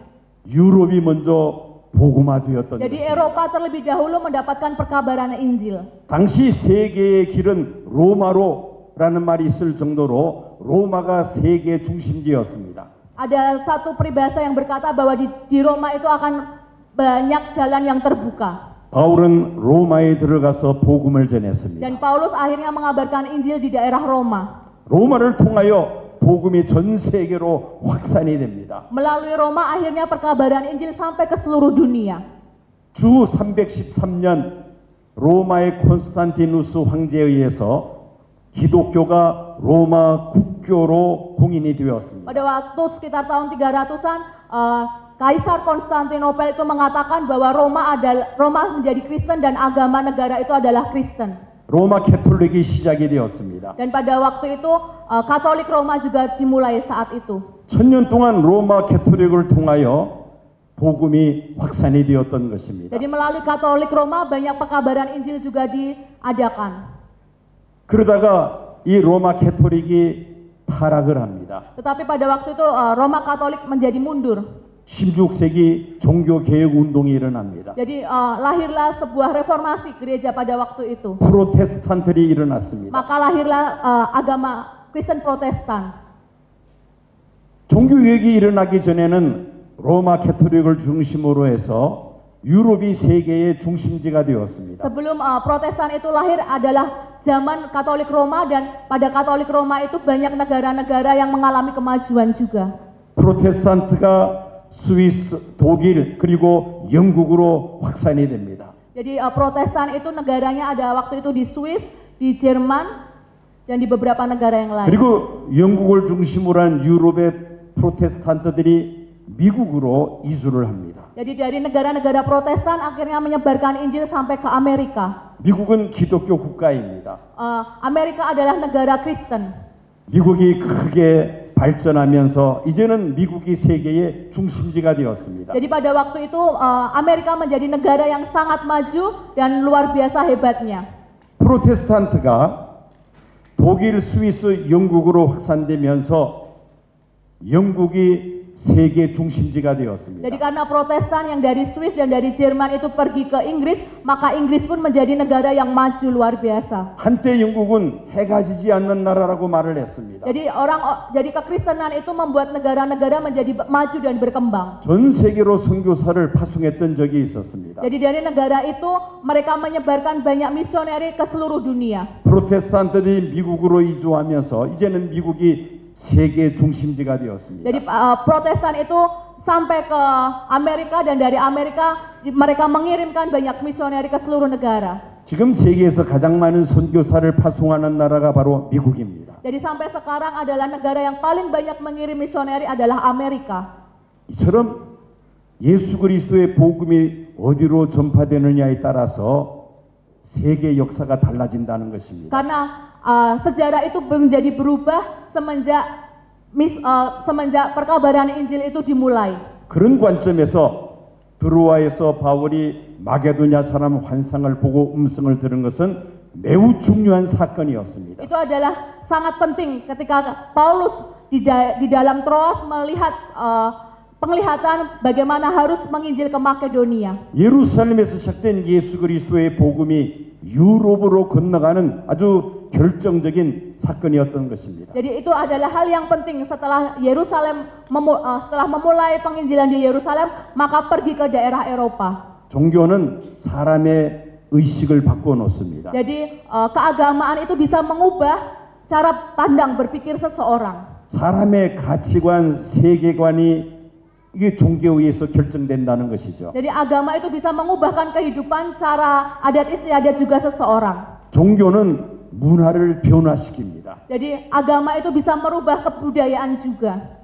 유럽이 먼저 복음화되었던 Jadi 것입니다. Eropa terlebih dahulu mendapatkan perkabaran Injil. 당시 세계의 길은 로마로라는 말이 있을 정도로 로마가 세계 중심지였습니다. Ada satu peribahasa yang berkata bahwa di Roma itu akan banyak jalan yang terbuka. 바울은 로마에 들어가서 복음을 전했습니다. Dan Paulus akhirnya mengabarkan Injil di daerah Roma. 로마를 통하여 복음이 전 세계로 확산이 됩니다. Melalui Roma akhirnya perkabaran Injil sampai ke seluruh dunia. 주 313년 로마의 콘스탄티누스 황제에 의해서 기독교가 로마 국교로 공인이 되었습니다. Pada waktu sekitar tahun 300-an, Kaisar Konstantinopel itu mengatakan bahwa Roma menjadi Kristen dan agama negara itu adalah Kristen. 로마 캐톨릭이 시작이 되었습니다. Dan pada waktu itu Katolik Roma juga dimulai saat itu. 1000년 동안 로마 캐톨릭을 통하여 복음이 확산이 되었던 것입니다. Jadi melalui Katolik Roma banyak pekabaran Injil juga diadakan. 그러다가 이 로마 캐톨릭이 타락을 합니다. Tetapi pada waktu itu Roma Katolik menjadi mundur. 16세기 종교개혁 운동이 일어납니다. Jadi lahirlah sebuah reformasi gereja pada waktu itu. 프로테스탄트들이 일어났습니다. Maka lahirlah agama Kristen Protestan. 종교개혁이 일어나기 전에는 로마 캐톨릭을 중심으로 해서 유럽이 세계의 중심지가 되었습니다. Sebelum Protestan itu lahir adalah zaman Katolik Roma, dan pada Katolik Roma itu banyak negara-negara yang mengalami kemajuan juga. 프로테스탄트가 스위스, 독일 그리고 영국으로 확산이 됩니다. Jadi Protestan itu negaranya ada waktu itu di Swiss, di Jerman, dan di beberapa negara yang lain. 그리고 영국을 중심으로 한 유럽의 프로테스탄트들이 미국으로 이주를 합니다. Jadi dari negara-negara Protestan akhirnya menyebarkan Injil sampai ke Amerika. 미국은 기독교 국가입니다. Amerika adalah negara Kristen. 미국이 크게 발전하면서 이제는 미국이 세계의 중심지가 되었습니다. Jadi pada waktu itu Amerika menjadi negara yang sangat maju dan luar biasa hebatnya. 프로테스탄트가 독일, 스위스, 영국으로 확산되면서 영국이 세계 중심지가 되었습니다. Jadi karena Protestan yang dari Swiss dan dari Jerman itu pergi ke Inggris, maka Inggris pun menjadi negara yang maju luar biasa. 한때 영국은 해가 지지 않는 나라라고 말을 했습니다. Jadi kekristenan itu membuat negara-negara menjadi maju dan berkembang. 전 세계로 선교사를 파송했던 적이 있었습니다. Jadi dari negara itu mereka menyebarkan banyak misioneri ke seluruh dunia. 프로테스탄트들이 미국으로 이주하면서 이제는 미국이 세계 중심지가 되었습니다. Jadi Protestan itu sampai ke Amerika, dan dari Amerika mereka mengirimkan banyak misioneri ke seluruh negara. 지금 세계에서 가장 많은 선교사를 파송하는 나라가 바로 미국입니다. Jadi sampai sekarang adalah negara yang paling banyak mengirim misioneri adalah Amerika. 이처럼 예수 그리스도의 복음이 어디로 전파되느냐에 따라서 세계 역사가 달라진다는 것입니다. Karena sejarah itu menjadi berubah semenjak perkabaran Injil itu dimulai. 그런 관점에서 드로아에서 바울이 마게도냐 사람 환상을 보고 음성을 들은 것은 매우 중요한 사건이었습니다. Itu adalah sangat penting ketika Paulus di dalam Troas melihat penglihatan bagaimana harus menginjil ke Makedonia. 예루살렘에서 시작된 예수 그리스도의 복음이 유럽으로 건너가는 아주 결정적인 사건이었던 것입니다. Jadi itu adalah hal yang penting setelah setelah memulai penginjilan di Yerusalem, maka pergi ke daerah Eropa. 종교는 사람의 의식을 바꿔 놓습니다. Jadi keagamaan itu bisa mengubah cara pandang berpikir seseorang. 사람의 가치관, 세계관이 이게 종교에 의해서 결정된다는 것이죠. Jadi agama itu bisa mengubahkan kehidupan, cara adat istiadat juga seseorang. 종교는 문화를 변화시킵니다. Jadi agama itu bisa merubah kebudayaan juga.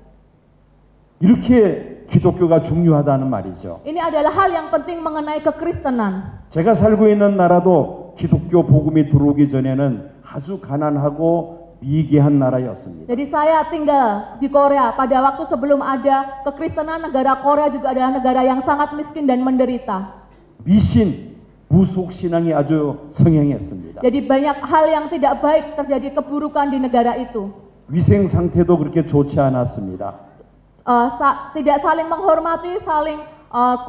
이렇게 기독교가 중요하다는 말이죠. Ini adalah hal yang penting mengenai kekristenan. 제가 살고 있는 나라도 기독교 복음이 들어오기 전에는 아주 가난하고 미개한 나라였습니다. Jadi saya tinggal di Korea pada waktu sebelum ada kekristenan. Negara Korea juga adalah negara yang sangat miskin dan menderita. 미신, 무속 신앙이 아주 성행했습니다. Jadi banyak hal yang tidak baik terjadi, keburukan di negara itu. 위생 상태도 그렇게 좋지 않았습니다. Tidak saling menghormati, saling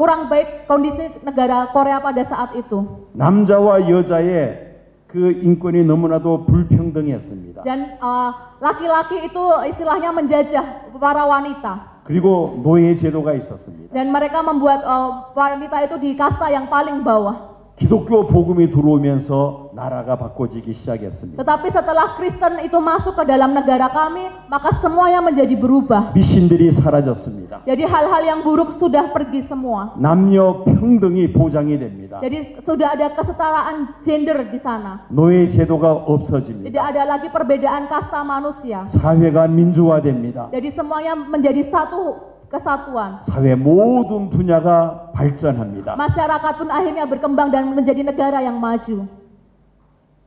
kurang baik kondisi negara Korea pada saat itu. 남자와 여자의 그 인권이 너무나도 불평등했습니다. Dan laki-laki itu istilahnya menjajah para wanita. 그리고 노예 제도가 있었습니다. Dan mereka membuat wanita itu di kasta yang paling bawah. 기독교 복음이 들어오면서 나라가 바꿔지기 시작했습니다. Tetapi setelah Kristen itu masuk ke dalam negara kami, maka semuanya menjadi berubah. 미신들이 사라졌습니다. Jadi hal-hal yang buruk sudah pergi semua. 남녀 평등이 보장이 됩니다. Jadi sudah ada kesetaraan gender di sana. 노예 제도가 Tidak 없어집니다. ada lagi perbedaan kasta manusia. 사회가 민주화됩니다. Jadi semuanya menjadi satu kesatuan. 사회 모든 분야가 발전합니다. Masyarakat pun akhirnya berkembang dan menjadi negara yang maju.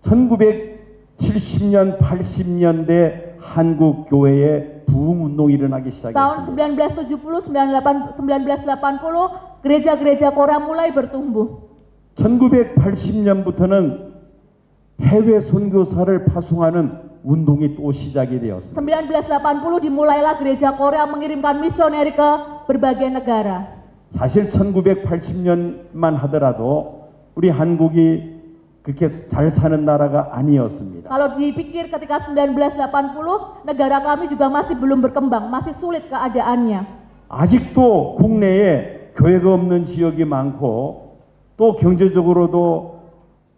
1970년, 80년대 한국 교회에 부흥 운동이 일어나기 Tahun 시작했습니다. 1970, 1980, gereja-gereja Korea mulai bertumbuh. 1980년부터는 해외 선교사를 파송하는 운동이 또 시작이 되었습니다. 1980 dimulailah gereja Korea mengirimkan misioneri ke berbagai negara. 사실 1980년만 하더라도 우리 한국이 그렇게 잘 사는 나라가 아니었습니다. Kalau dipikir ketika 1980, negara kami juga masih belum berkembang, masih sulit keadaannya. 아직도 국내에 교회가 없는 지역이 많고 또 경제적으로도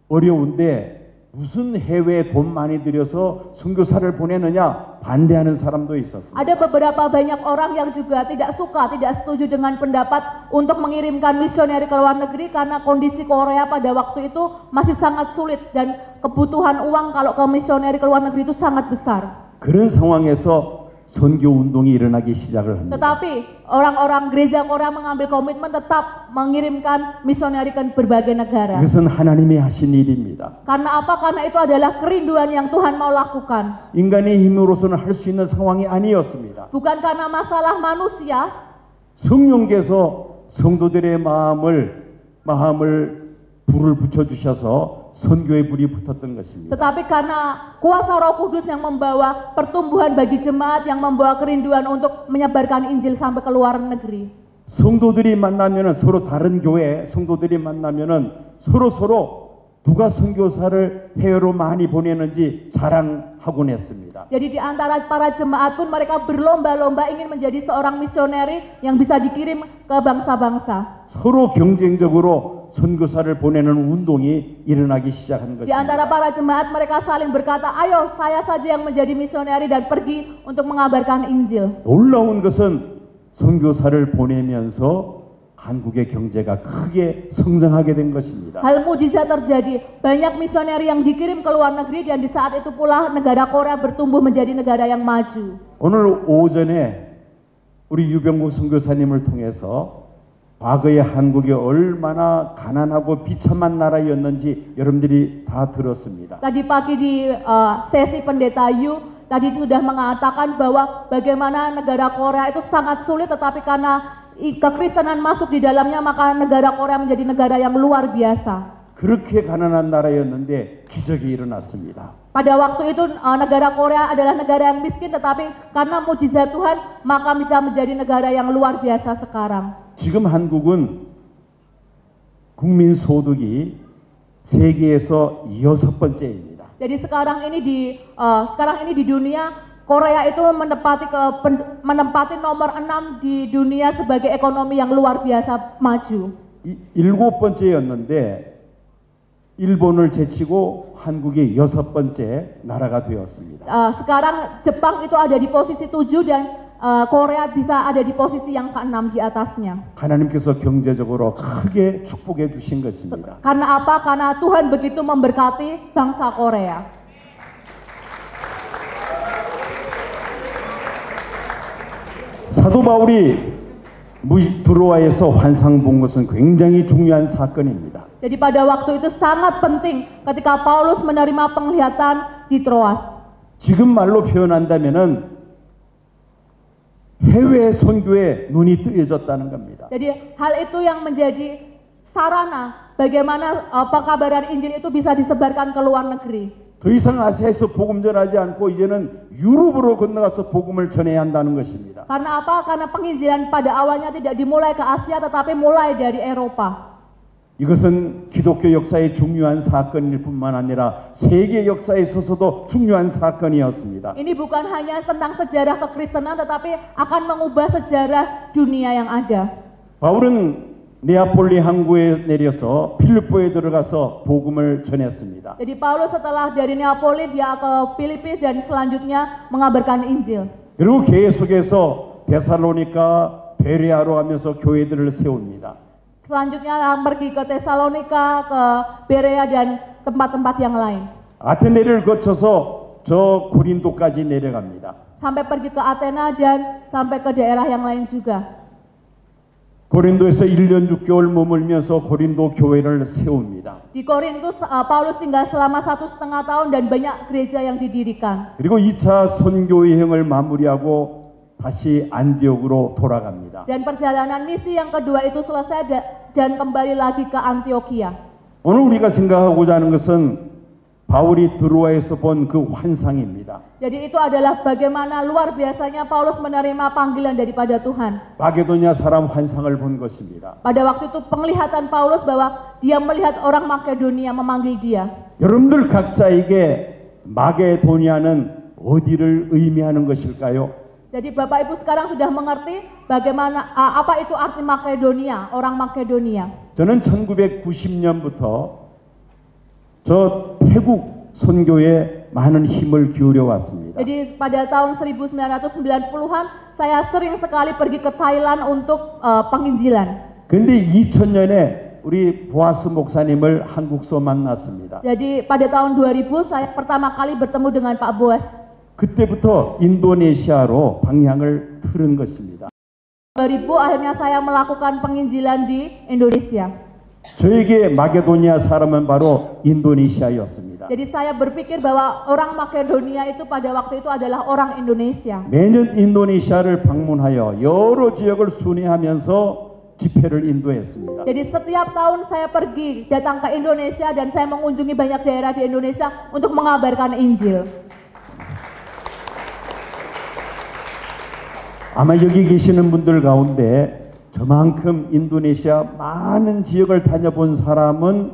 어려운데 무슨 해외에 돈 많이 들여서 선교사를 보내느냐 반대하는 사람도 있었습니다. Ada beberapa banyak orang yang juga tidak suka, tidak setuju dengan pendapat untuk mengirimkan misioneri ke luar negeri karena kondisi Korea pada waktu itu masih sangat sulit dan kebutuhan uang kalau ke misioneri ke luar negeri itu sangat besar. 그런 상황에서 선교 운동이 일어나기 시작을 합니다. Tetapi orang-orang gereja Korea mengambil komitmen tetap mengirimkan misioneri ke berbagai negara. 이것은 하나님이 하신 일입니다. Karena apa? Karena itu adalah kerinduan yang Tuhan mau lakukan. 인간의 힘으로서는 할 수 있는 상황이 아니었습니다. Bukan karena masalah manusia, 성령께서 성도들의 마음을 불을 붙여주셔서 선교의 불이 붙었던 것입니다. tetapi karena kuasa Roh Kudus yang membawa pertumbuhan bagi jemaat, yang membawa kerinduan untuk menyebarkan Injil sampai ke luar negeri. 성도들이 만나면은 서로 다른 교회 성도들이 만나면은 서로 누가 선교사를 해외로 많이 보내는지 자랑하곤 했습니다. Jadi di antara para jemaat pun mereka berlomba-lomba ingin menjadi seorang misioneri yang bisa dikirim ke bangsa-bangsa. 서로 경쟁적으로 선교사를 보내는 운동이 일어나기 시작한 Di antara 것입니다. para jemaat mereka saling berkata, ayo saya saja yang menjadi misioneri dan pergi untuk mengabarkan Injil. 놀라운 것은 선교사를 보내면서 한국의 경제가 크게 성장하게 된 것입니다. Hal mujizat terjadi, banyak misioneri yang dikirim ke luar negeri dan di saat itu pula negara Korea bertumbuh menjadi negara yang maju. 오늘 오전에 우리 유병국 선교사님을 통해서 과거의 한국이 얼마나 가난하고 비참한 나라였는지 여러분들이 다 들었습니다. Tadi pagi di sesi pendeta Yu tadi sudah mengatakan bahwa bagaimana negara Korea itu sangat sulit, tetapi karena kekristenan masuk di dalamnya maka negara Korea menjadi negara yang luar biasa. 그렇게 가난한 나라였는데 기적이 일어났습니다. Pada waktu itu negara Korea adalah negara yang miskin, tetapi karena mujizat Tuhan maka bisa menjadi negara yang luar biasa sekarang. 지금 한국은 국민 소득이 세계에서 6번째입니다. Jadi sekarang ini di dunia Korea itu menempati nomor 6 di dunia sebagai ekonomi yang luar biasa maju. 7번째였는데 일본을 제치고 한국이 6번째 나라가 되었습니다. Sekarang Jepang itu ada di posisi 7 dan Korea bisa ada di posisi yang ke-6 di atasnya. 하나님께서 경제적으로 크게 축복해 주신 것입니다. Karena apa? Karena Tuhan begitu memberkati bangsa Korea. 사도 바울이 드로아에서 환상 본 것은 굉장히 중요한 사건입니다. Jadi pada waktu itu sangat penting ketika Paulus menerima penglihatan di Troas. 지금 말로 표현한다면은 해외 선교에 눈이 뜨여졌다는 겁니다. Jadi hal itu yang menjadi sarana bagaimana pekabaran Injil itu bisa disebarkan ke luar negeri. 더 이상 아시아에서 복음 전하지 않고 이제는 유럽으로 건너가서 복음을 전해야 한다는 것입니다. Karena apa? Karena penginjilan pada awalnya tidak dimulai ke Asia tetapi mulai dari Eropa. 이것은 기독교 역사의 중요한 사건일 뿐만 아니라 세계 역사에 있어서도 중요한 사건이었습니다. Ini bukan hanya tentang sejarah kekristenan tetapi akan mengubah sejarah dunia yang ada. 바울은 네아폴리 항구에 내려서 필리포에 들어가서 복음을 전했습니다. Jadi Paulus setelah dari Neapoli dia ke Filipina dan selanjutnya mengabarkan Injil. 그리고 계속해서 데살로니가, 베레아로 하면서 교회들을 세웁니다. Selanjutnya pergi ke Tesalonika, ke Berea dan tempat-tempat yang lain. 아테네를 거쳐서 저 고린도까지 내려갑니다. Sampai pergi ke Athena dan sampai ke daerah yang lain juga. 고린도에서 1년 6개월 머물면서 고린도 교회를 세웁니다. Di Korintus Paulus tinggal selama 1,5 tahun dan banyak gereja yang didirikan. 그리고 2차 선교 여행을 마무리하고 다시 안디옥으로 돌아갑니다. Dan perjalanan misi yang kedua itu selesai dan kembali lagi ke Antioquia. 오늘 우리가 생각하고자 하는 것은 바울이 드로아에서 본 그 환상입니다. Jadi itu adalah bagaimana luar biasanya Paulus menerima panggilan daripada Tuhan. 마게도냐 사람 환상을 본 것입니다. Pada waktu itu penglihatan Paulus bahwa dia melihat orang Makedonia memanggil dia. 여러분들 각자에게 마게도냐는 어디를 의미하는 것일까요? Jadi Bapak Ibu sekarang sudah mengerti bagaimana apa itu arti Makedonia, orang Makedonia. 저는 1990년부터 저 태국 선교에 많은 힘을 기울여 왔습니다. Jadi pada tahun 1990-an saya sering sekali pergi ke Thailand untuk penginjilan. 근데 2000년에 우리 보아스 목사님을 한국서 만났습니다. Jadi pada tahun 2000 saya pertama kali bertemu dengan Pak Boas. 그때부터 인도네시아로 방향을 틀은 것입니다. 2000 akhirnya saya melakukan penginjilan di Indonesia. 저에게 마게도니아 사람은 바로 인도네시아였습니다. Jadi saya berpikir bahwa orang Makedonia itu pada waktu itu adalah orang Indonesia. 매년 인도네시아를 방문하여 여러 지역을 순회하면서 집회를 인도했습니다. Jadi setiap tahun saya pergi datang ke Indonesia dan saya mengunjungi banyak daerah di Indonesia untuk mengabarkan Injil. 아마 여기 계시는 분들 가운데 저만큼 인도네시아 많은 지역을 다녀본 사람은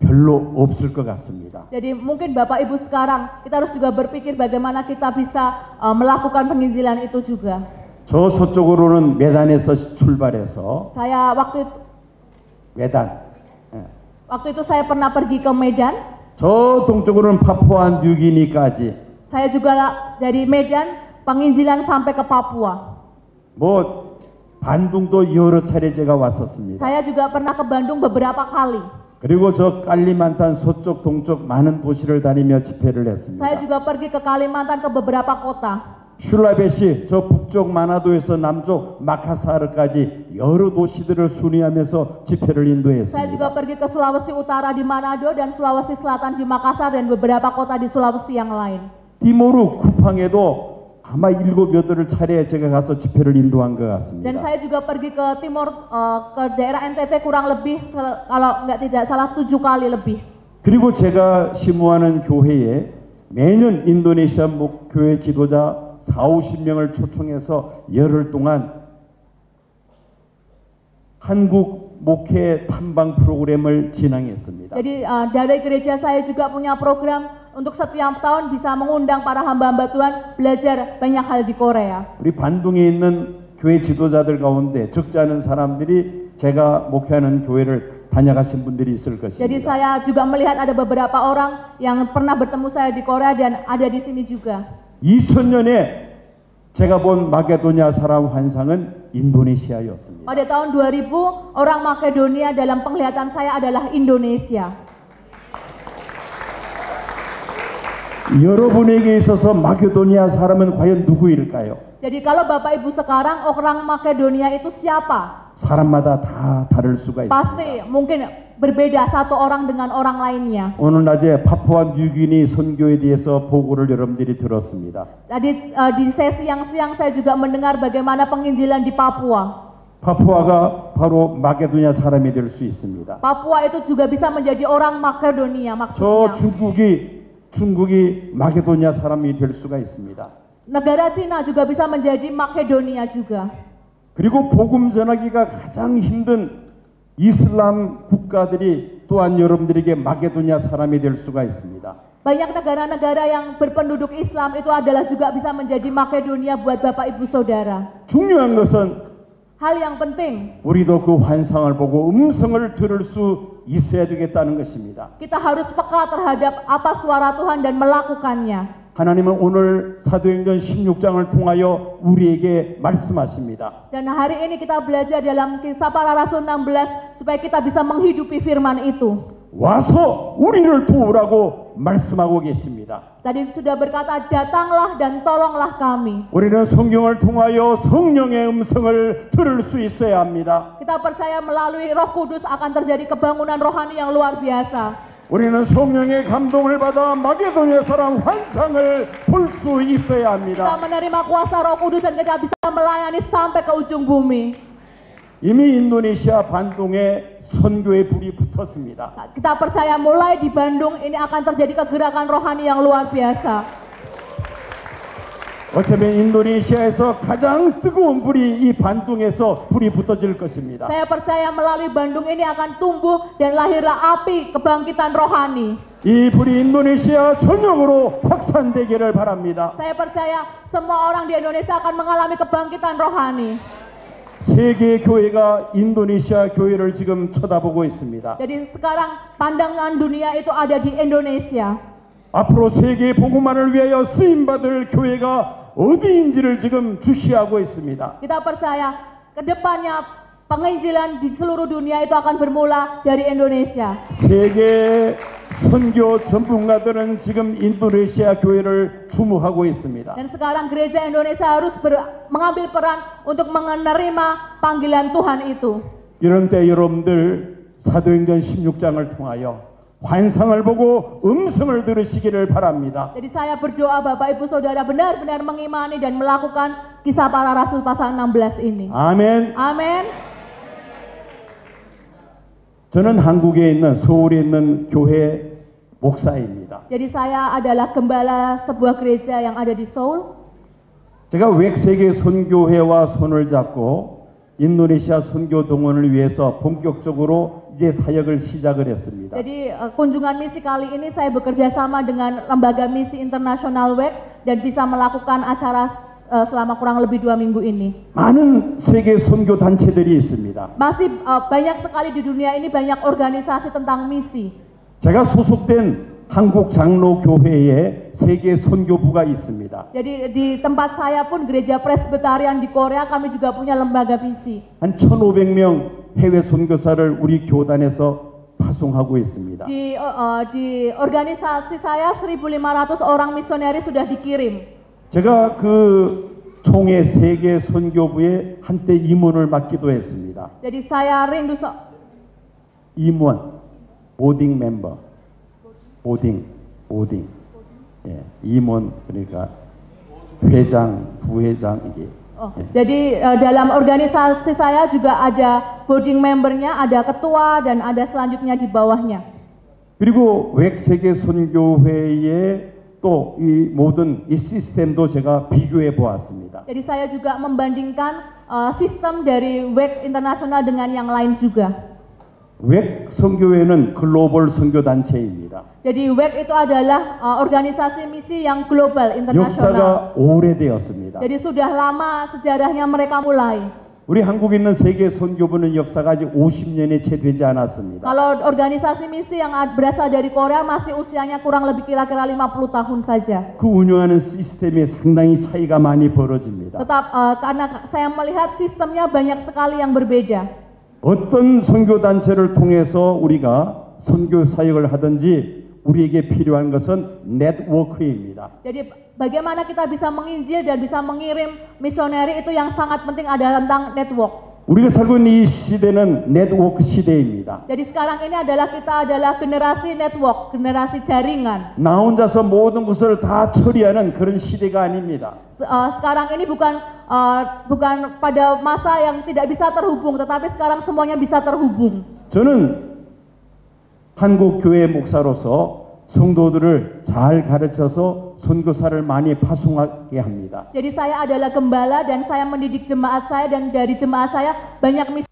별로 없을 것 같습니다. Jadi mungkin Bapak Ibu sekarang kita harus juga berpikir bagaimana kita bisa melakukan penginjilan itu juga. 저 서쪽으로는 메단에서 출발해서 Saya waktu itu saya pernah pergi ke Medan. 저 동쪽으로는 파푸아 뉴기니까지. Saya juga dari Medan penginjilan sampai ke Papua. 뭐 반둥도 여러 차례 제가 왔었습니다. Saya juga pernah ke Bandung beberapa kali. 그리고 저 깔리만탄 서쪽 동쪽 많은 도시를 다니며 집회를 했습니다. Saya juga pergi ke Kalimantan ke beberapa kota. 슐라베시 저 북쪽 마나도에서 남쪽 마카사르까지 여러 도시들을 순회하면서 집회를 Saya 인도했습니다. juga pergi ke Sulawesi Utara di Manado dan Sulawesi Selatan di Makassar dan beberapa kota di Sulawesi yang lain. 티모르 쿠팡에도 아마 7-8 차례 제가 가서 집회를 인도한 것 Dan 같습니다. saya juga pergi ke timur ke daerah NTT kurang lebih kalau tidak salah 7 kali lebih. 그리고 제가 심호하는 교회에 매년 인도네시아 교회 지도자 40-50명을 초청해서 열흘 동안 한국 목회 탐방 프로그램을 진행했습니다. Jadi dari gereja saya juga punya program untuk setiap tahun bisa mengundang para hamba-hamba Tuhan belajar banyak hal di Korea. 우리 반둥에 있는 교회 지도자들 가운데 적지 않은 사람들이 제가 목회하는 교회를 다녀가신 분들이 있을 Jadi 것입니다. saya juga melihat ada beberapa orang yang pernah bertemu saya di Korea dan ada di sini juga. 2000년에 제가 본 마게도냐 사람 환상은 인도네시아였습니다. Pada tahun 2000 orang Makedonia dalam penglihatan saya adalah Indonesia. 여러분에게 있어서 마게도니아 사람은 과연 누구일까요? Jadi kalau Bapak Ibu sekarang orang Makedonia itu siapa? 사람마다 다 다를 수가 있습니다. Pasti mungkin berbeda satu orang dengan orang lainnya. 오늘 낮에 파푸아 뉴기니 선교에 대해서 보고를 여러분들이 들었습니다. Tadi di sesi yang siang saya juga mendengar bagaimana penginjilan di Papua. 파푸아가 바로 마게도냐 사람이 될 수 있습니다. Papua itu juga bisa menjadi orang Makedonia 저 maksudnya. 중국이 마게도냐 사람이 될 수가 있습니다. Negara Cina juga bisa menjadi Makedonia juga. 그리고 복음 전하기가 가장 힘든 이슬람 국가들이 또한 여러분들에게 마게도냐 사람이 될 수가 있습니다. Banyak negara-negara yang berpenduduk Islam itu adalah juga bisa menjadi Makedonia buat Bapak Ibu Saudara. 중요한 것은 Hal yang penting, 우리도 그 환상을 보고 음성을 들을 수 있어야 되겠다는 것입니다. kita harus peka terhadap apa suara Tuhan dan melakukannya. 하나님은 오늘 사도행전 16장을 통하여 우리에게 말씀하십니다. Dan hari ini kita belajar dalam Kisah Para Rasul 16 supaya kita bisa menghidupi firman itu. 와서 우리를 도우라고 말씀하고 계십니다. Tadi sudah berkata, datanglah dan tolonglah kami. 우리는 성경을 통하여 성령의 음성을 들을 수 있어야 합니다. Kita percaya melalui Roh Kudus akan terjadi kebangunan rohani yang luar biasa. 우리는 성령의 감동을 받아 마게도냐 사람 환상을 볼 수 있어야 Kita 합니다. menerima kuasa Roh Kudus dan kita bisa melayani sampai ke ujung bumi. 이미 인도네시아 반동에 선교의 불이 붙었습니다. Kita percaya mulai di Bandung ini akan terjadi kegerakan rohani yang luar biasa. 어쩌면 인도네시아에서 가장 뜨거운 불이 이 반동에서 불이 붙어질 것입니다. Saya percaya melalui Bandung ini akan tumbuh dan lahirlah api kebangkitan rohani. 이 불이 인도네시아 전역으로 확산되기를 바랍니다. Saya percaya semua orang di Indonesia akan mengalami kebangkitan rohani. 세계 교회가 인도네시아 교회를 지금 쳐다보고 있습니다. Jadi sekarang pandangan dunia itu ada di Indonesia. 앞으로 세계 복음화를 위하여 쓰임 받을 교회가 어디인지를 지금 주시하고 있습니다. Kita percaya ke depannya penginjilan di seluruh dunia itu akan bermula dari Indonesia. 세계 선교 전문가들은 지금 인도네시아 교회를 주목하고 있습니다. Dan sekarang gereja Indonesia harus mengambil peran untuk menerima panggilan Tuhan itu. 이런 때 여러분들 사도행전 16장을 통하여 환상을 보고 음성을 들으시기를 바랍니다. Jadi saya berdoa Bapak Ibu Saudara benar-benar mengimani dan melakukan Kisah Para Rasul pasal 16 ini. 아멘. Amin. 저는 한국에 있는 서울에 있는 교회 목사입니다. Jadi saya adalah gembala sebuah gereja yang ada di Seoul. 제가 웩세계 선교회와 손을 잡고 인도네시아 선교 동원을 위해서 본격적으로 이제 사역을 시작을 했습니다. Jadi kunjungan misi kali ini saya bekerja sama dengan lembaga misi internasional WEC dan bisa melakukan acara selama kurang lebih 2 minggu ini. 많은 세계 선교 단체들이 있습니다. Masih banyak sekali di dunia ini banyak organisasi tentang misi. 제가 소속된 한국 장로교회에 세계 선교부가 있습니다. Jadi di tempat saya pun gereja Presbyterian di Korea kami juga punya lembaga misi. 한 1,500명 해외 선교사를 우리 교단에서 파송하고 있습니다. Di organisasi saya 1.500 orang misioneri sudah dikirim. 제가 그 총회 세계 선교부에 한때 임원을 맡기도 했습니다. Jadi saya rindu 임원, 보딩 멤버, 보딩, 예, 임원 그러니까 회장, 부회장 이게. Jadi dalam organisasi saya juga ada boarding membernya, ada ketua dan ada selanjutnya di bawahnya. 그리고 웩세계 선교회의 또 이 모든 이 시스템도 제가 비교해 보았습니다. Jadi saya juga membandingkan sistem dari WEC internasional dengan yang lain juga. 웩 선교회는 글로벌 선교 단체입니다. Jadi WEC itu adalah organisasi misi yang global internasional. 역사가 오래되었습니다. Jadi sudah lama sejarahnya mereka mulai. 우리 한국에 있는 세계 선교부는 역사가 아직 50년이 채 되지 않았습니다. Kalau organisasi misi yang berasal dari Korea masih usianya kurang lebih kira-kira 50 tahun saja. 그 운영하는 시스템에 상당히 차이가 많이 벌어집니다. Tetap karena saya melihat sistemnya banyak sekali yang berbeda. 어떤 선교 단체를 통해서 우리가 선교 사역을 하든지 우리에게 필요한 것은 네트워크입니다. Jadi bagaimana kita bisa menginjil dan bisa mengirim misioneri itu yang sangat penting adalah tentang network. 우리가 살고 있는 이 시대는 네트워크 시대입니다. Jadi sekarang ini kita adalah generasi network, generasi jaringan. 나 혼자서 모든 것을 다 처리하는 그런 시대가 아닙니다. Sekarang ini bukan pada masa yang tidak bisa terhubung, tetapi sekarang semuanya bisa terhubung. 저는 한국 교회 목사로서 성도들을 잘 가르쳐서 선교사를 많이 파송하게 합니다. Jadi saya adalah gembala dan saya mendidik jemaat saya, dan dari jemaat saya banyak misi.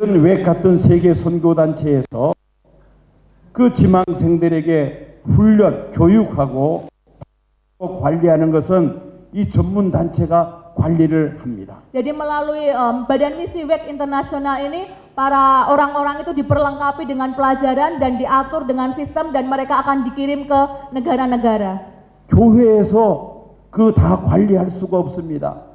외 같은 세계 선교 단체에서 그 지망생들에게 훈련, 교육하고 관리하는 것은 이 전문 단체가 관리를 합니다. Jadi melalui Badan Misi WEC Internasional ini, para orang-orang itu diperlengkapi dengan pelajaran dan diatur dengan sistem, dan mereka akan dikirim ke negara-negara. 교회에서 그 다 관리할 수가 없습니다.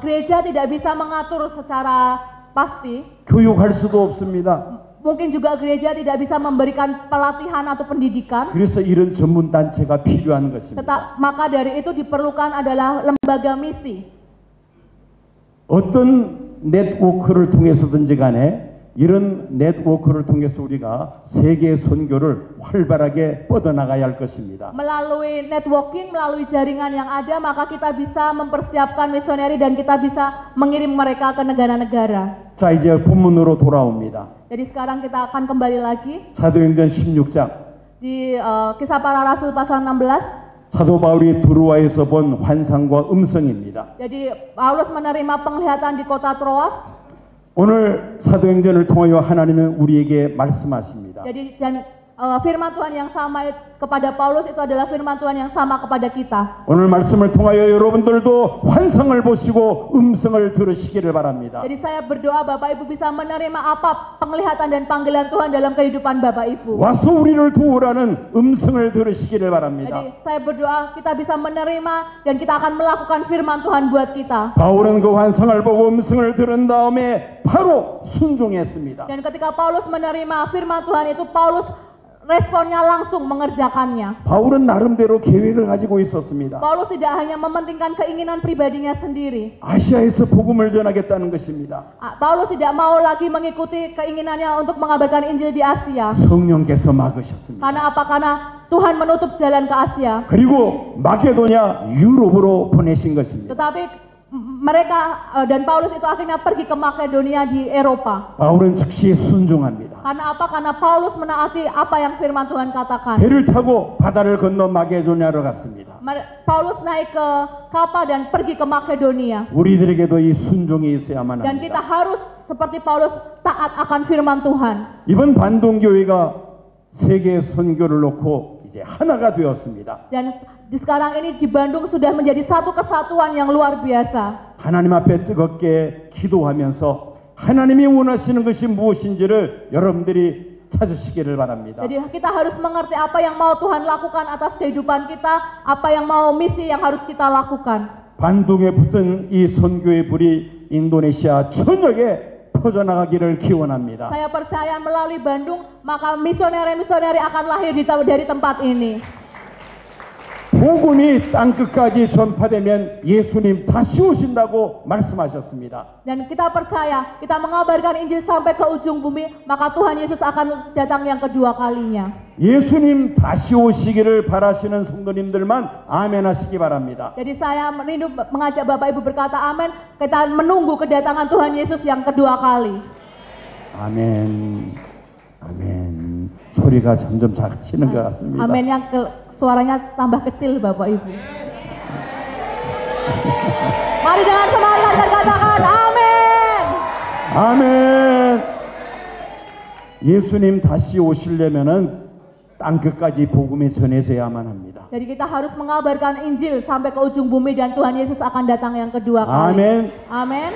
Gereja tidak bisa mengatur secara pasti. 교육할 수도 없습니다. Mungkin juga gereja tidak bisa memberikan pelatihan atau pendidikan. 그래서 이런 전문 단체가 필요한 것입니다. Maka dari itu diperlukan adalah lembaga misi. 어떤 네트워크를 통해서든지 간에 이런 네트워크를 통해서 우리가 세계 선교를 활발하게 뻗어나가야 할 것입니다. Melalui networking, melalui jaringan yang ada, maka kita bisa mempersiapkan misioneri dan kita bisa mengirim mereka ke negara-negara. 자, 이제 본문으로 돌아옵니다. Jadi sekarang kita akan kembali lagi 사도행전 16장. di Kisah Para Rasul pasal 16. 사도 바울이 두루와에서 본 환상과 음성입니다. Jadi Paulus menerima penglihatan di kota Troas. 오늘 사도행전을 통하여 하나님은 우리에게 말씀하십니다. Jadi firman Tuhan yang sama kepada Paulus itu adalah firman Tuhan yang sama kepada kita. 오늘 말씀을 통하여 여러분들도 환상을 보시고 음성을 들으시기를 바랍니다. Jadi saya berdoa Bapak Ibu bisa menerima apa penglihatan dan panggilan Tuhan dalam kehidupan Bapak Ibu. 와서 우리를 도우라는 음성을 들으시기를 바랍니다. Jadi saya berdoa kita bisa menerima dan kita akan melakukan firman Tuhan buat kita. 바울은 그 환상을 보고 음성을 들은 다음에 바로 순종했습니다. Dan ketika Paulus menerima firman Tuhan itu, Paulus responnya langsung mengerjakannya. 바울은 나름대로 계획을 가지고 있었습니다. Paulus tidak hanya mementingkan keinginan pribadinya sendiri. 아시아에서 복음을 전하겠다는 것입니다. Paulus tidak mau lagi mengikuti keinginannya untuk mengabarkan Injil di Asia. 성령께서 막으셨습니다. Karena apa? Karena Tuhan menutup jalan ke Asia. 그리고 마게도냐 유럽으로 보내신 것입니다. Tetapi mereka dan Paulus itu akhirnya pergi ke Makedonia di Eropa. 바울은 즉시 순종합니다. Karena apa? Karena Paulus menaati apa yang firman Tuhan katakan. 배를 타고 바다를 건너 마게도냐로 갔습니다. Paulus naik ke kapal dan pergi ke Makedonia. 우리들에게도 이 순종이 있어야만 Dan kita 합니다. harus seperti Paulus taat akan firman Tuhan. 이번 반동교회가 세계 선교를 놓고 이제 하나가 되었습니다. Dan sekarang ini di Bandung sudah menjadi satu kesatuan yang luar biasa. 하나님 앞에 뜨겁게 기도하면서 하나님이 원하시는 것이 무엇인지를 여러분들이 찾으시기를 바랍니다. Jadi kita harus mengerti apa yang mau Tuhan lakukan atas kehidupan kita, apa yang mau misi yang harus kita lakukan. 반동에 붙은 이 선교의 불이 인도네시아 전역에 퍼져나가기를 기원합니다. Saya percaya melalui Bandung, maka misioneri-misioneri akan lahir dari tempat ini. 복음이 땅끝까지 전파되면 예수님 다시 오신다고 말씀하셨습니다. Dan kita percaya, kita mengabarkan Injil sampai ke ujung bumi, maka Tuhan Yesus akan datang yang kedua kalinya. 예수님 다시 오시기를 바라시는 성도님들만 아멘 하시기 바랍니다. Jadi saya rindu mengajak Bapak Ibu berkata amin, kita menunggu kedatangan Tuhan Yesus yang kedua kali. 아멘. 아멘. 소리가 점점 작아지는 것 같습니다. Aminnya suaranya tambah kecil Bapak Ibu. Mari dengan semangat dan katakan amin. 아멘. 예수님 다시 오시려면은 땅끝까지 복음이 전해져야만 합니다. Jadi kita harus mengabarkan Injil sampai ke ujung bumi dan Tuhan Yesus akan datang yang kedua kali. 아멘. Amin.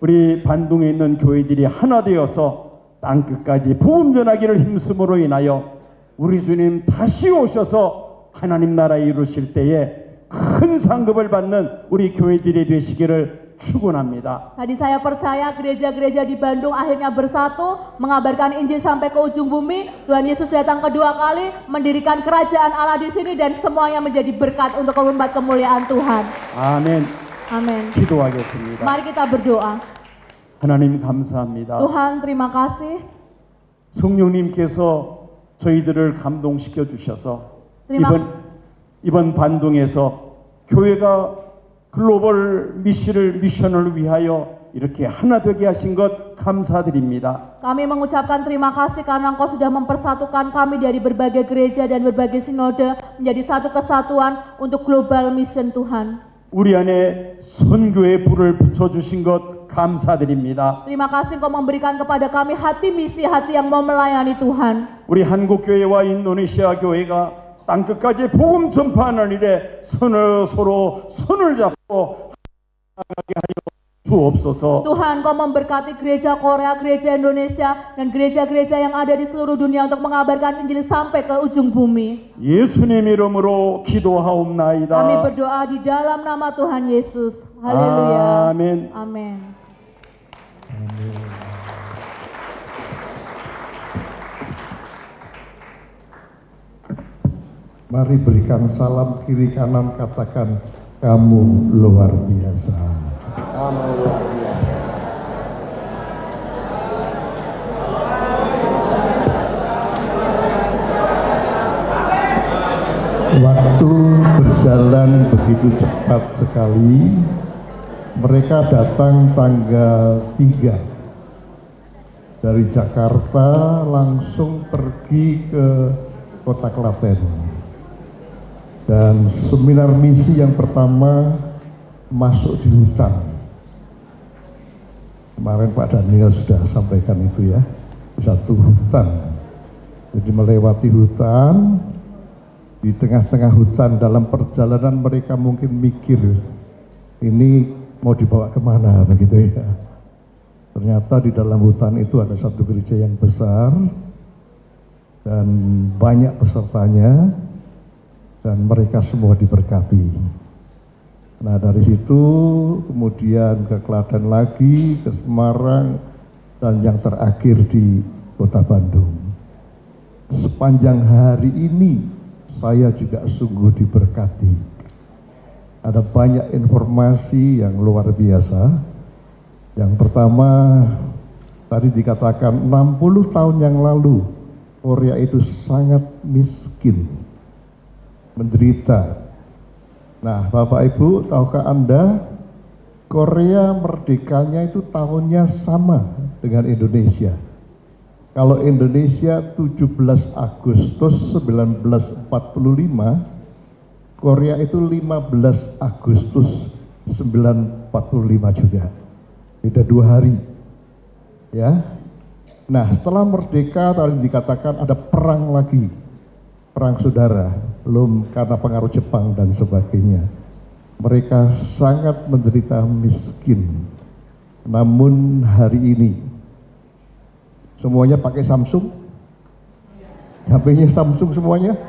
우리 반동에 있는 교회들이 하나 되어서 땅끝까지 복음 전하기를 힘쓰므로 인하여 우리 주님 다시 오셔서 하나님 나라에 이루실 때에 큰 상급을 받는 우리 교회들이 되시기를 축원합니다. Tadi saya percaya gereja-gereja di Bandung akhirnya bersatu mengabarkan Injil sampai ke ujung bumi. Tuhan Yesus datang kedua kali mendirikan kerajaan Allah di sini dan semuanya menjadi berkat untuk umat kemuliaan Tuhan. 아멘. Amin. 기도하겠습니다. Mari kita berdoa. 하나님 감사합니다. Tuhan, terima kasih. 성령님께서 저희들을 감동시켜 주셔서 Terima 이번 반동에서 교회가 글로벌 미션을 위하여 이렇게 하나 되게 하신 것 감사드립니다. Kami mengucapkan terima kasih karena Engkau sudah mempersatukan kami dari berbagai gereja dan berbagai sinode menjadi satu kesatuan untuk global mission Tuhan. 우리 안에 선교의 불을 붙여주신 것 감사드립니다. Terima kasih Engkau memberikan kepada kami hati misi, hati yang mau melayani Tuhan. 우리 한국교회와 인도네시아 교회가 땅끝까지 복음 전파하는 일에 서로 손을 잡고 나아가게 하여 주옵소서. Tuhan, Engkau memberkati gereja Korea, gereja Indonesia, dan gereja-gereja yang ada di seluruh dunia untuk mengabarkan Injil sampai ke ujung bumi. 예수님 이름으로 기도하옵나이다. Kami berdoa di dalam nama Tuhan Yesus. Haleluya. 아멘. Amin. Mari berikan salam kiri kanan, katakan kamu luar biasa. Kamu luar biasa. Waktu berjalan begitu cepat sekali. Mereka datang tanggal 3 dari Jakarta langsung pergi ke Kota Klaten. Dan seminar misi yang pertama masuk di hutan. Kemarin Pak Daniel sudah sampaikan itu ya, satu hutan. Jadi melewati hutan, di tengah-tengah hutan dalam perjalanan mereka mungkin mikir, ini mau dibawa kemana begitu ya. Ternyata di dalam hutan itu ada satu gereja yang besar dan banyak pesertanya. Dan mereka semua diberkati. Nah dari situ kemudian ke Klaten lagi, ke Semarang, dan yang terakhir di Kota Bandung. Sepanjang hari ini saya juga sungguh diberkati. Ada banyak informasi yang luar biasa. Yang pertama, tadi dikatakan 60 tahun yang lalu Korea itu sangat miskin, menderita. Nah, Bapak Ibu, tahukah Anda Korea merdekanya itu tahunnya sama dengan Indonesia. Kalau Indonesia 17 Agustus 1945, Korea itu 15 Agustus 1945 juga. Beda 2 hari. Ya. Nah, setelah merdeka tadi dikatakan ada perang lagi. Perang saudara, belum karena pengaruh Jepang dan sebagainya. Mereka sangat menderita miskin. Namun hari ini semuanya pakai Samsung. HP-nya Samsung semuanya.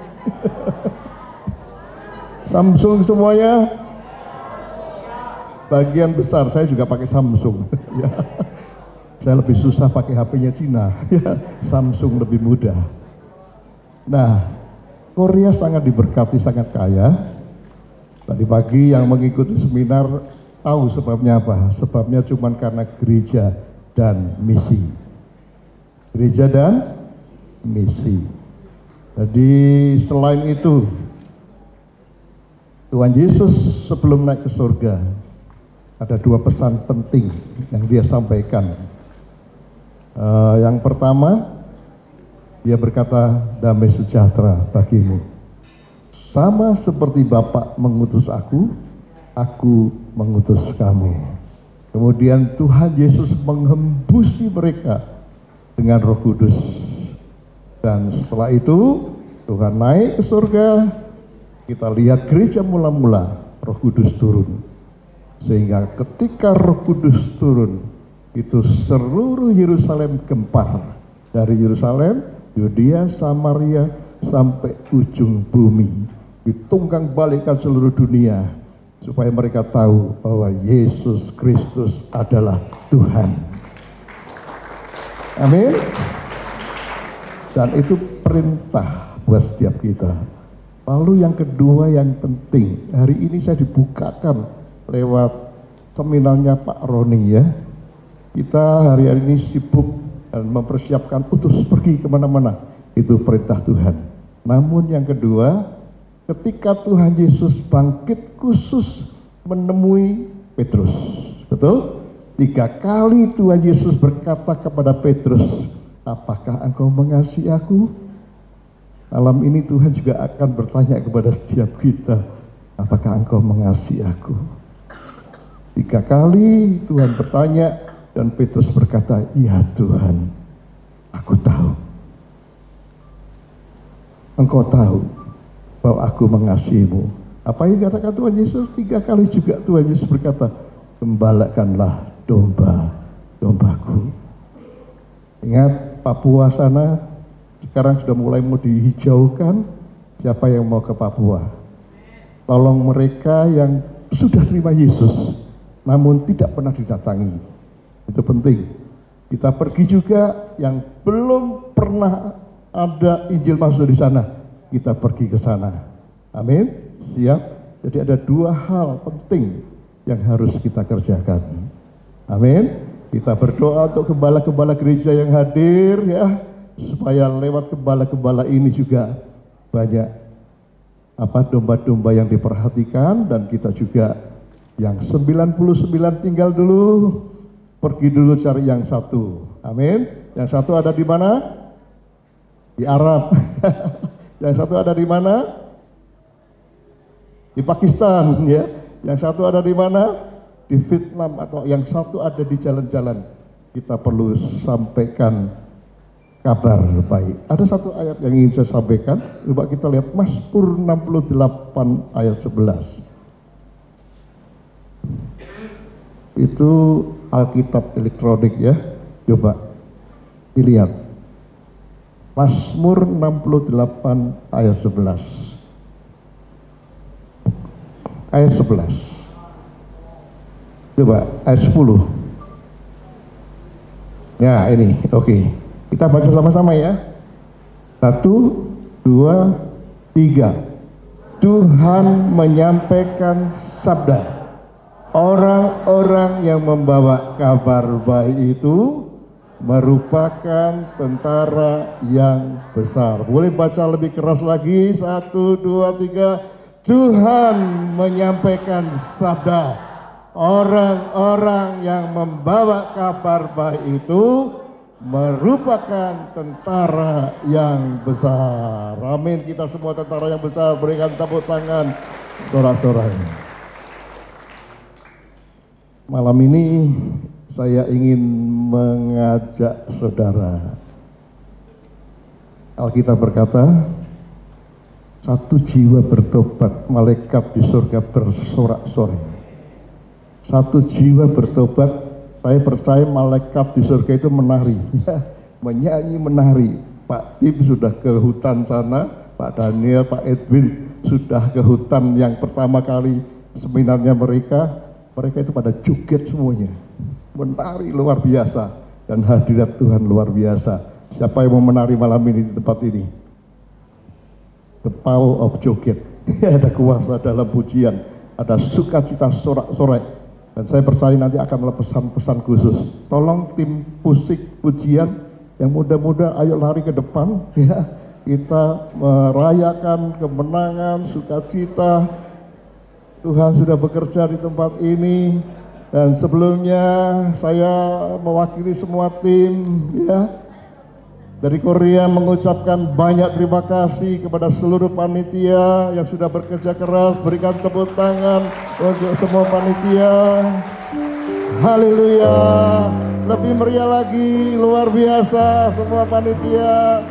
Samsung semuanya. Bagian besar saya juga pakai Samsung. Ya. Saya lebih susah pakai HP-nya Cina. Samsung lebih mudah. Nah, Korea sangat diberkati, sangat kaya. Tadi pagi yang mengikuti seminar tahu sebabnya apa? Sebabnya cuma karena gereja dan misi. Gereja dan misi. Jadi selain itu, Tuhan Yesus sebelum naik ke surga, ada 2 pesan penting yang dia sampaikan. Yang pertama, dia berkata, damai sejahtera bagimu. Sama seperti Bapa mengutus aku mengutus kamu. Kemudian Tuhan Yesus menghembusi mereka dengan Roh Kudus. Dan setelah itu Tuhan naik ke surga. Kita lihat gereja mula-mula Roh Kudus turun. Sehingga ketika Roh Kudus turun, itu seluruh Yerusalem gempar. Dari Yerusalem, Yudea, Samaria, sampai ujung bumi. Ditunggang balikkan seluruh dunia. Supaya mereka tahu bahwa Yesus Kristus adalah Tuhan. Amin. Dan itu perintah buat setiap kita. Lalu yang kedua yang penting, hari ini saya dibukakan lewat seminarnya Pak Roni ya. Kita hari-hari ini sibuk dan mempersiapkan utus pergi kemana-mana. Itu perintah Tuhan. Namun yang kedua, ketika Tuhan Yesus bangkit khusus menemui Petrus. Betul? 3 kali Tuhan Yesus berkata kepada Petrus, apakah engkau mengasihi aku? Malam ini Tuhan juga akan bertanya kepada setiap kita, apakah engkau mengasihi aku? 3 kali Tuhan bertanya dan Petrus berkata, ya Tuhan, aku tahu. Engkau tahu bahwa aku mengasihimu. Apa yang dikatakan Tuhan Yesus? 3 kali juga Tuhan Yesus berkata, gembalakanlah domba-dombaku. Ingat Papua sana sekarang sudah mulai mau dihijaukan. Siapa yang mau ke Papua? Tolong mereka yang sudah terima Yesus namun tidak pernah didatangi. Itu penting. Kita pergi juga yang belum pernah ada Injil masuk di sana. Kita pergi ke sana. Amin. Siap. Jadi ada 2 hal penting yang harus kita kerjakan. Amin. Kita berdoa untuk gembala-gembala gereja yang hadir ya, supaya lewat gembala-gembala ini juga banyak domba-domba yang diperhatikan, dan kita juga yang 99 tinggal dulu, pergi dulu cari yang 1. Amin. Yang 1 ada di mana? Di Arab. Yang 1 ada di mana? Di Pakistan ya. Yang 1 ada di mana? Di Vietnam, atau yang 1 ada di jalan-jalan. Kita perlu sampaikan kabar baik. Ada 1 ayat yang ingin saya sampaikan. Coba kita lihat Mazmur 68 ayat 11. Itu Alkitab elektronik ya. Coba dilihat. Mazmur 68 ayat 11. Ayat 11. Coba ayat 10. Ya ini, oke. Kita baca sama-sama ya. 1, 2, 3. Tuhan menyampaikan sabda. Orang-orang yang membawa kabar baik itu merupakan tentara yang besar. Boleh baca lebih keras lagi. 1, 2, 3. Tuhan menyampaikan sabda. Orang-orang yang membawa kabar baik itu merupakan tentara yang besar. Amin. Kita semua tentara yang besar. Berikan tepuk tangan sorak-sorai. Malam ini saya ingin mengajak saudara. Alkitab berkata, 1 jiwa bertobat, malaikat di surga bersorak-sorai. 1 jiwa bertobat, saya percaya malaikat di surga itu menari, menyanyi menari. Pak Tim sudah ke hutan sana, Pak Daniel, Pak Edwin sudah ke hutan yang pertama kali seminarnya mereka itu pada joget semuanya, menari luar biasa, dan hadirat Tuhan luar biasa. Siapa yang mau menari malam ini di tempat ini? The power of joget. Ada kuasa dalam pujian, ada sukacita sorak-sorai, dan saya percaya nanti akan ada pesan-pesan khusus. Tolong tim musik pujian yang muda-muda, ayo lari ke depan ya. Kita merayakan kemenangan, sukacita. Tuhan sudah bekerja di tempat ini, dan sebelumnya saya mewakili semua tim ya dari Korea mengucapkan banyak terima kasih kepada seluruh panitia yang sudah bekerja keras. Berikan tepuk tangan untuk semua panitia. Haleluya. Lebih meriah lagi, luar biasa semua panitia.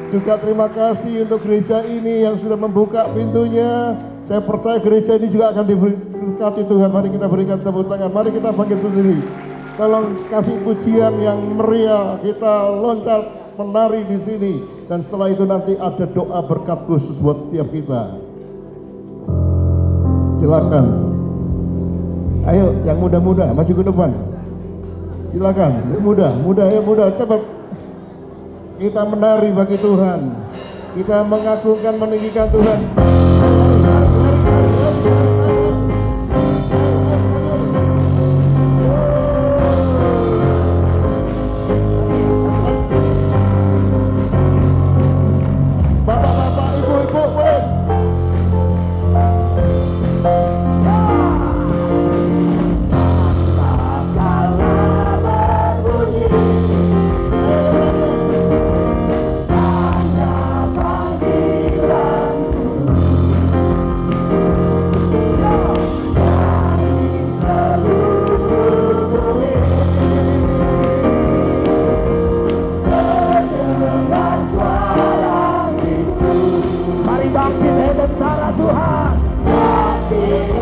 Juga terima kasih untuk gereja ini yang sudah membuka pintunya. Saya percaya gereja ini juga akan diberkati Tuhan. Mari kita berikan tepuk tangan. Mari kita bangkit berdiri. Tolong kasih pujian yang meriah. Kita loncat menari di sini. Dan setelah itu nanti ada doa berkat khusus buat setiap kita. Silakan. Ayo yang muda-muda maju ke depan. Silakan. Yang muda, cepat. Kita menari bagi Tuhan. Kita mengagungkan, meninggikan Tuhan. tentara Tuhan. Tapi